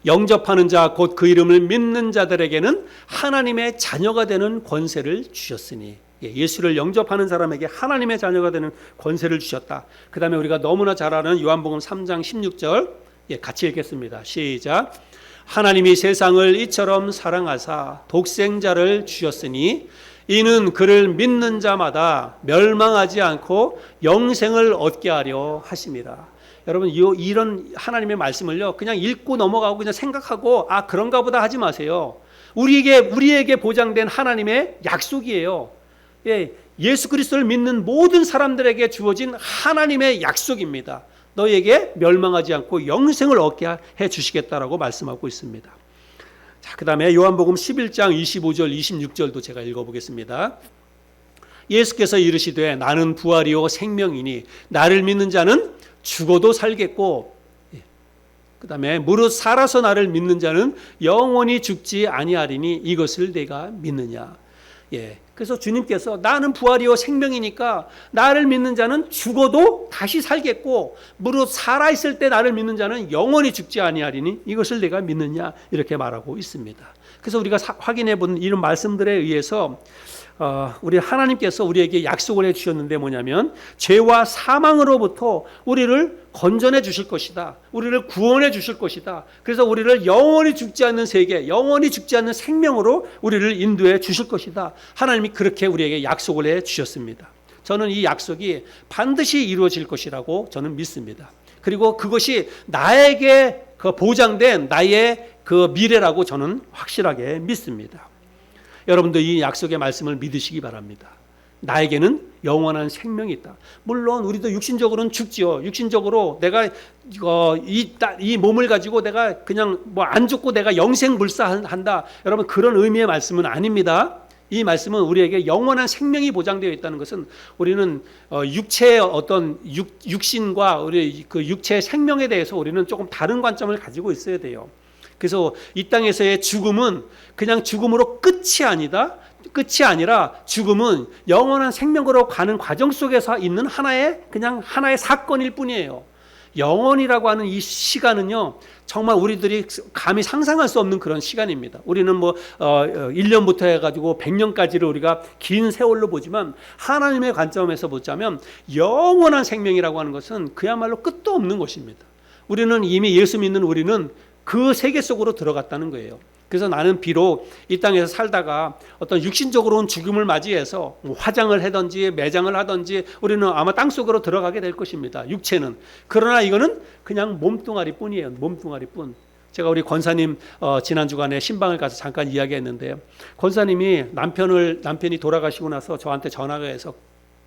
영접하는 자 곧 그 이름을 믿는 자들에게는 하나님의 자녀가 되는 권세를 주셨으니, 예수를 영접하는 사람에게 하나님의 자녀가 되는 권세를 주셨다. 그 다음에 우리가 너무나 잘 아는 요한복음 3장 16절 같이 읽겠습니다. 시작. 하나님이 세상을 이처럼 사랑하사 독생자를 주셨으니 이는 그를 믿는 자마다 멸망하지 않고 영생을 얻게 하려 하심이라. 여러분, 이런 하나님의 말씀을요, 그냥 읽고 넘어가고 그냥 생각하고 그런가 보다 하지 마세요. 우리에게 보장된 하나님의 약속이에요. 예수 그리스도를 믿는 모든 사람들에게 주어진 하나님의 약속입니다. 너에게 멸망하지 않고 영생을 얻게 해 주시겠다라고 말씀하고 있습니다. 자, 그 다음에 요한복음 11장 25절 26절도 제가 읽어보겠습니다. 예수께서 이르시되 나는 부활이요 생명이니 나를 믿는 자는 죽어도 살겠고, 그 다음에 무릇 살아서 나를 믿는 자는 영원히 죽지 아니하리니 이것을 내가 믿느냐. 그래서 주님께서 나는 부활이요 생명이니까 나를 믿는 자는 죽어도 다시 살겠고, 무릇 살아있을 때 나를 믿는 자는 영원히 죽지 아니하리니 이것을 내가 믿느냐, 이렇게 말하고 있습니다. 그래서 우리가 확인해 본 이런 말씀들에 의해서 우리 하나님께서 우리에게 약속을 해 주셨는데 뭐냐면, 죄와 사망으로부터 우리를 건져내 주실 것이다. 우리를 구원해 주실 것이다. 그래서 우리를 영원히 죽지 않는 세계, 영원히 죽지 않는 생명으로 우리를 인도해 주실 것이다. 하나님이 그렇게 우리에게 약속을 해 주셨습니다. 저는 이 약속이 반드시 이루어질 것이라고 저는 믿습니다. 그리고 그것이 나에게 보장된 나의 그 미래라고 저는 확실하게 믿습니다. 여러분도 이 약속의 말씀을 믿으시기 바랍니다. 나에게는 영원한 생명이 있다. 물론 우리도 육신적으로는 죽지요. 육신적으로 내가 이 몸을 가지고 내가 그냥 안 죽고 내가 영생 불사한다. 여러분, 그런 의미의 말씀은 아닙니다. 이 말씀은 우리에게 영원한 생명이 보장되어 있다는 것은, 우리는 육체의 어떤 육신과 우리 그 육체의 생명에 대해서 우리는 조금 다른 관점을 가지고 있어야 돼요. 그래서 이 땅에서의 죽음은 그냥 죽음으로 끝이 아니라 죽음은 영원한 생명으로 가는 과정 속에서 있는 하나의 사건일 뿐이에요. 영원이라고 하는 이 시간은요, 정말 우리들이 감히 상상할 수 없는 그런 시간입니다. 우리는 1년부터 해가지고 100년까지를 우리가 긴 세월로 보지만, 하나님의 관점에서 보자면 영원한 생명이라고 하는 것은 그야말로 끝도 없는 것입니다. 우리는 이미 예수 믿는 우리는 그 세계 속으로 들어갔다는 거예요. 그래서 나는 비록 이 땅에서 살다가 어떤 육신적으로는 죽음을 맞이해서 화장을 하든지 매장을 하든지 우리는 아마 땅속으로 들어가게 될 것입니다. 육체는. 그러나 이거는 그냥 몸뚱아리 뿐이에요. 몸뚱아리 뿐. 제가 우리 권사님 지난 주간에 신방을 가서 잠깐 이야기했는데요. 권사님이 남편이 돌아가시고 나서 저한테 전화가 해서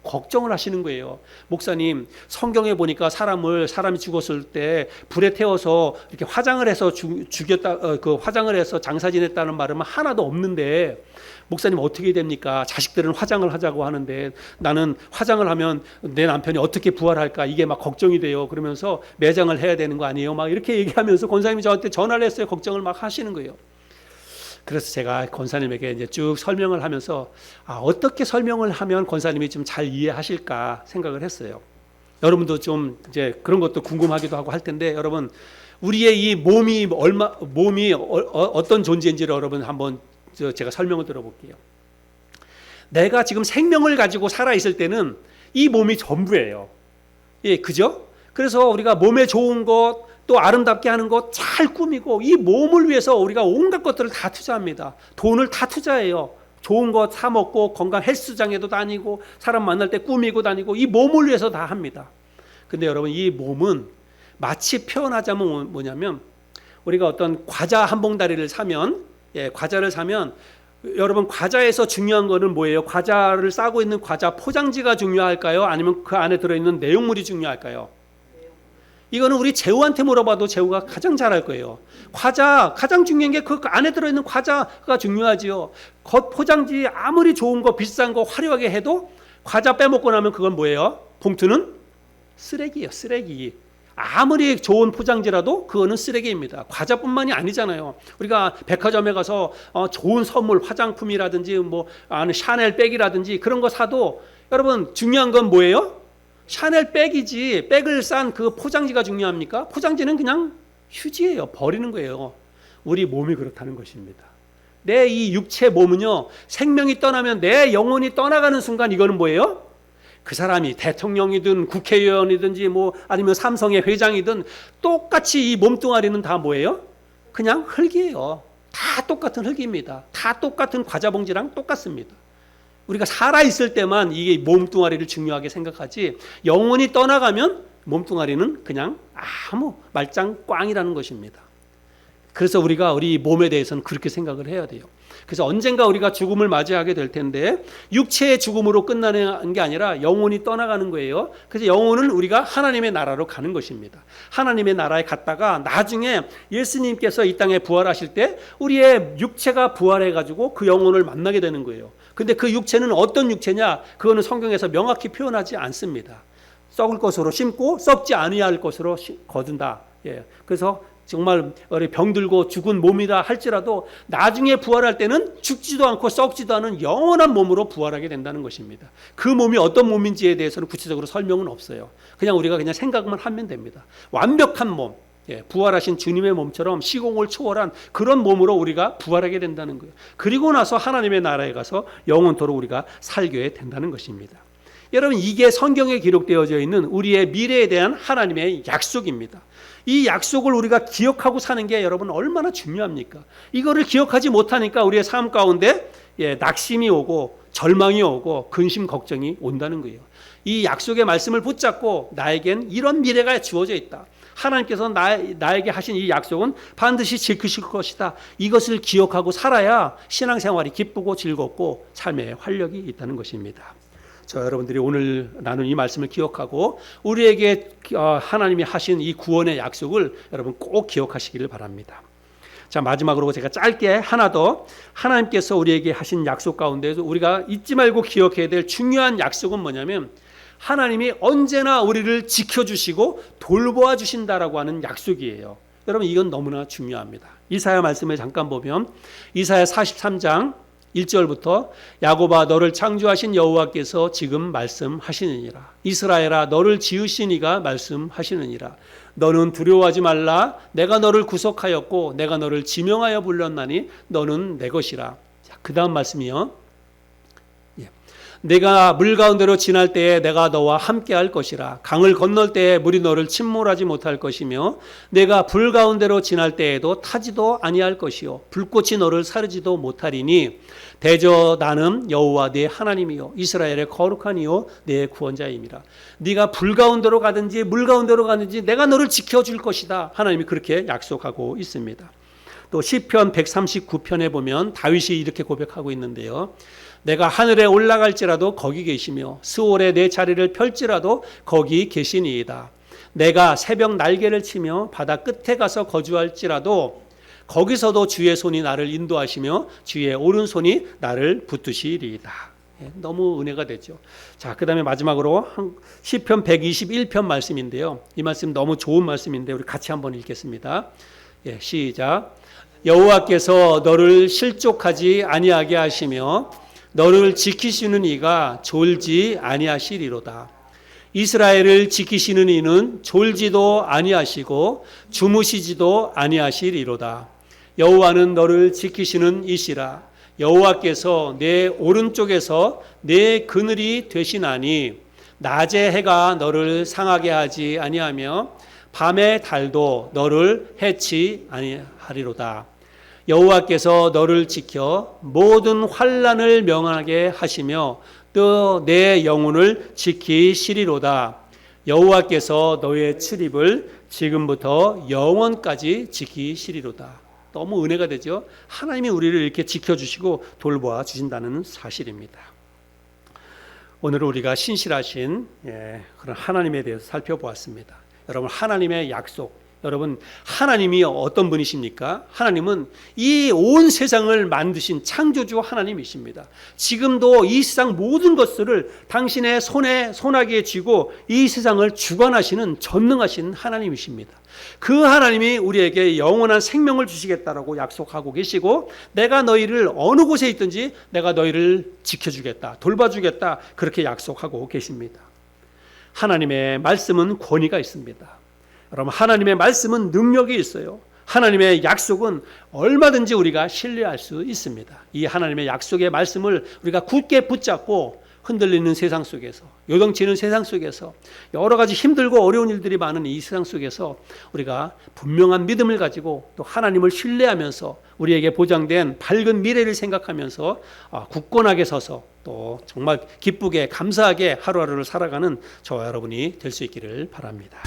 걱정을 하시는 거예요. 목사님, 성경에 보니까 사람이 죽었을 때 불에 태워서 이렇게 화장을 해서 죽였다, 그 화장을 해서 장사 지냈다는 말은 하나도 없는데 목사님 어떻게 됩니까? 자식들은 화장을 하자고 하는데 나는 화장을 하면 내 남편이 어떻게 부활할까? 이게 막 걱정이 돼요. 그러면서 매장을 해야 되는 거 아니에요? 막 이렇게 얘기하면서 권사님이 저한테 전화를 했어요. 걱정을 막 하시는 거예요. 그래서 제가 권사님에게 이제 쭉 설명을 하면서 어떻게 설명을 하면 권사님이 좀 잘 이해하실까 생각을 했어요. 여러분도 좀 이제 그런 것도 궁금하기도 하고 할 텐데, 여러분 우리의 이 몸이 어떤 존재인지를 여러분 한번 제가 설명을 들어볼게요. 내가 지금 생명을 가지고 살아 있을 때는 이 몸이 전부예요. 예, 그죠? 그래서 우리가 몸에 좋은 것, 또 아름답게 하는 것 잘 꾸미고 이 몸을 위해서 우리가 온갖 것들을 다 투자합니다. 돈을 다 투자해요. 좋은 것 사 먹고 건강 헬스장에도 다니고 사람 만날 때 꾸미고 다니고 이 몸을 위해서 다 합니다. 근데 여러분 이 몸은 마치 표현하자면 뭐냐면 우리가 어떤 과자 한 봉다리를 사면 과자를 사면 여러분 과자에서 중요한 거는 뭐예요? 과자를 싸고 있는 과자 포장지가 중요할까요? 아니면 그 안에 들어있는 내용물이 중요할까요? 이거는 우리 제후한테 물어봐도 제후가 가장 잘할 거예요. 과자 가장 중요한 게 그 안에 들어있는 과자가 중요하지요. 겉 포장지 아무리 좋은 거 비싼 거 화려하게 해도 과자 빼먹고 나면 그건 뭐예요? 봉투는 쓰레기예요. 쓰레기. 아무리 좋은 포장지라도 그거는 쓰레기입니다. 과자뿐만이 아니잖아요. 우리가 백화점에 가서 좋은 선물 화장품이라든지 뭐 샤넬 백이라든지 그런 거 사도 여러분 중요한 건 뭐예요? 샤넬 백이지 백을 싼 그 포장지가 중요합니까? 포장지는 그냥 휴지예요. 버리는 거예요. 우리 몸이 그렇다는 것입니다. 내 이 육체 몸은요, 생명이 떠나면 내 영혼이 떠나가는 순간 이거는 뭐예요? 그 사람이 대통령이든 국회의원이든지 뭐 아니면 삼성의 회장이든 똑같이 이 몸뚱아리는 다 뭐예요? 그냥 흙이에요. 다 똑같은 흙입니다. 다 똑같은 과자 봉지랑 똑같습니다. 우리가 살아있을 때만 이게 몸뚱아리를 중요하게 생각하지 영혼이 떠나가면 몸뚱아리는 그냥 아무 말짱 꽝이라는 것입니다. 그래서 우리가 우리 몸에 대해서는 그렇게 생각을 해야 돼요. 그래서 언젠가 우리가 죽음을 맞이하게 될 텐데 육체의 죽음으로 끝나는 게 아니라 영혼이 떠나가는 거예요. 그래서 영혼은 우리가 하나님의 나라로 가는 것입니다. 하나님의 나라에 갔다가 나중에 예수님께서 이 땅에 부활하실 때 우리의 육체가 부활해가지고 그 영혼을 만나게 되는 거예요. 근데 그 육체는 어떤 육체냐? 그거는 성경에서 명확히 표현하지 않습니다. 썩을 것으로 심고 썩지 아니할 것으로 거둔다. 예. 그래서 정말 병들고 죽은 몸이다 할지라도 나중에 부활할 때는 죽지도 않고 썩지도 않은 영원한 몸으로 부활하게 된다는 것입니다. 그 몸이 어떤 몸인지에 대해서는 구체적으로 설명은 없어요. 그냥 우리가 그냥 생각만 하면 됩니다. 완벽한 몸, 부활하신 주님의 몸처럼 시공을 초월한 그런 몸으로 우리가 부활하게 된다는 거예요. 그리고 나서 하나님의 나라에 가서 영원토록 우리가 살게 된다는 것입니다. 여러분 이게 성경에 기록되어져 있는 우리의 미래에 대한 하나님의 약속입니다. 이 약속을 우리가 기억하고 사는 게 여러분 얼마나 중요합니까? 이거를 기억하지 못하니까 우리의 삶 가운데 낙심이 오고 절망이 오고 근심 걱정이 온다는 거예요. 이 약속의 말씀을 붙잡고 나에겐 이런 미래가 주어져 있다. 하나님께서 나에게 하신 이 약속은 반드시 지키실 것이다. 이것을 기억하고 살아야 신앙생활이 기쁘고 즐겁고 삶에 활력이 있다는 것입니다. 여러분들이 오늘 나눈 이 말씀을 기억하고 우리에게 하나님이 하신 이 구원의 약속을 여러분 꼭 기억하시기를 바랍니다. 자, 마지막으로 제가 짧게 하나 더 하나님께서 우리에게 하신 약속 가운데서 우리가 잊지 말고 기억해야 될 중요한 약속은 뭐냐면 하나님이 언제나 우리를 지켜주시고 돌보아 주신다라고 하는 약속이에요. 여러분 이건 너무나 중요합니다. 이사야 말씀을 잠깐 보면 이사야 43장 1절부터 야곱아 너를 창조하신 여호와께서 지금 말씀하시느니라. 이스라엘아 너를 지으신 이가 말씀하시느니라. 너는 두려워하지 말라. 내가 너를 구속하였고 내가 너를 지명하여 불렀나니 너는 내 것이라. 자, 그 다음 말씀이요. 내가 물 가운데로 지날 때에 내가 너와 함께 할 것이라. 강을 건널 때에 물이 너를 침몰하지 못할 것이며 내가 불 가운데로 지날 때에도 타지도 아니할 것이요 불꽃이 너를 사르지도 못하리니 대저 나는 여호와 네 하나님이요 이스라엘의 거룩한 이요 네 구원자임이라. 네가 불 가운데로 가든지 물 가운데로 가든지 내가 너를 지켜줄 것이다. 하나님이 그렇게 약속하고 있습니다. 또 시편 139편에 보면 다윗이 이렇게 고백하고 있는데요. 내가 하늘에 올라갈지라도 거기 계시며 스올에 내 자리를 펼지라도 거기 계시니이다. 내가 새벽 날개를 치며 바다 끝에 가서 거주할지라도 거기서도 주의 손이 나를 인도하시며 주의 오른손이 나를 붙드시리이다. 너무 은혜가 되죠. 자, 그 다음에 마지막으로 시편 121편 말씀인데요. 이 말씀 너무 좋은 말씀인데 우리 같이 한번 읽겠습니다. 시작. 여호와께서 너를 실족하지 아니하게 하시며 너를 지키시는 이가 졸지 아니하시리로다. 이스라엘을 지키시는 이는 졸지도 아니하시고 주무시지도 아니하시리로다. 여호와는 너를 지키시는 이시라. 여호와께서 내 오른쪽에서 내 그늘이 되시나니 낮에 해가 너를 상하게 하지 아니하며 밤의 달도 너를 해치 아니하리로다. 여호와께서 너를 지켜 모든 환난을 명하게 하시며 또 내 영혼을 지키시리로다. 여호와께서 너의 출입을 지금부터 영원까지 지키시리로다. 너무 은혜가 되죠. 하나님이 우리를 이렇게 지켜주시고 돌보아 주신다는 사실입니다. 오늘 우리가 신실하신 그런 하나님에 대해서 살펴보았습니다. 여러분, 하나님의 약속, 여러분, 하나님이 어떤 분이십니까? 하나님은 이 온 세상을 만드신 창조주 하나님이십니다. 지금도 이 세상 모든 것들을 당신의 손아귀에 쥐고 이 세상을 주관하시는 전능하신 하나님이십니다. 그 하나님이 우리에게 영원한 생명을 주시겠다라고 약속하고 계시고, 내가 너희를 어느 곳에 있든지 내가 너희를 지켜주겠다, 돌봐주겠다, 그렇게 약속하고 계십니다. 하나님의 말씀은 권위가 있습니다. 여러분, 하나님의 말씀은 능력이 있어요. 하나님의 약속은 얼마든지 우리가 신뢰할 수 있습니다. 이 하나님의 약속의 말씀을 우리가 굳게 붙잡고 흔들리는 세상 속에서, 요동치는 세상 속에서, 여러 가지 힘들고 어려운 일들이 많은 이 세상 속에서 우리가 분명한 믿음을 가지고 또 하나님을 신뢰하면서 우리에게 보장된 밝은 미래를 생각하면서 굳건하게 서서 또 정말 기쁘게 감사하게 하루하루를 살아가는 저와 여러분이 될 수 있기를 바랍니다.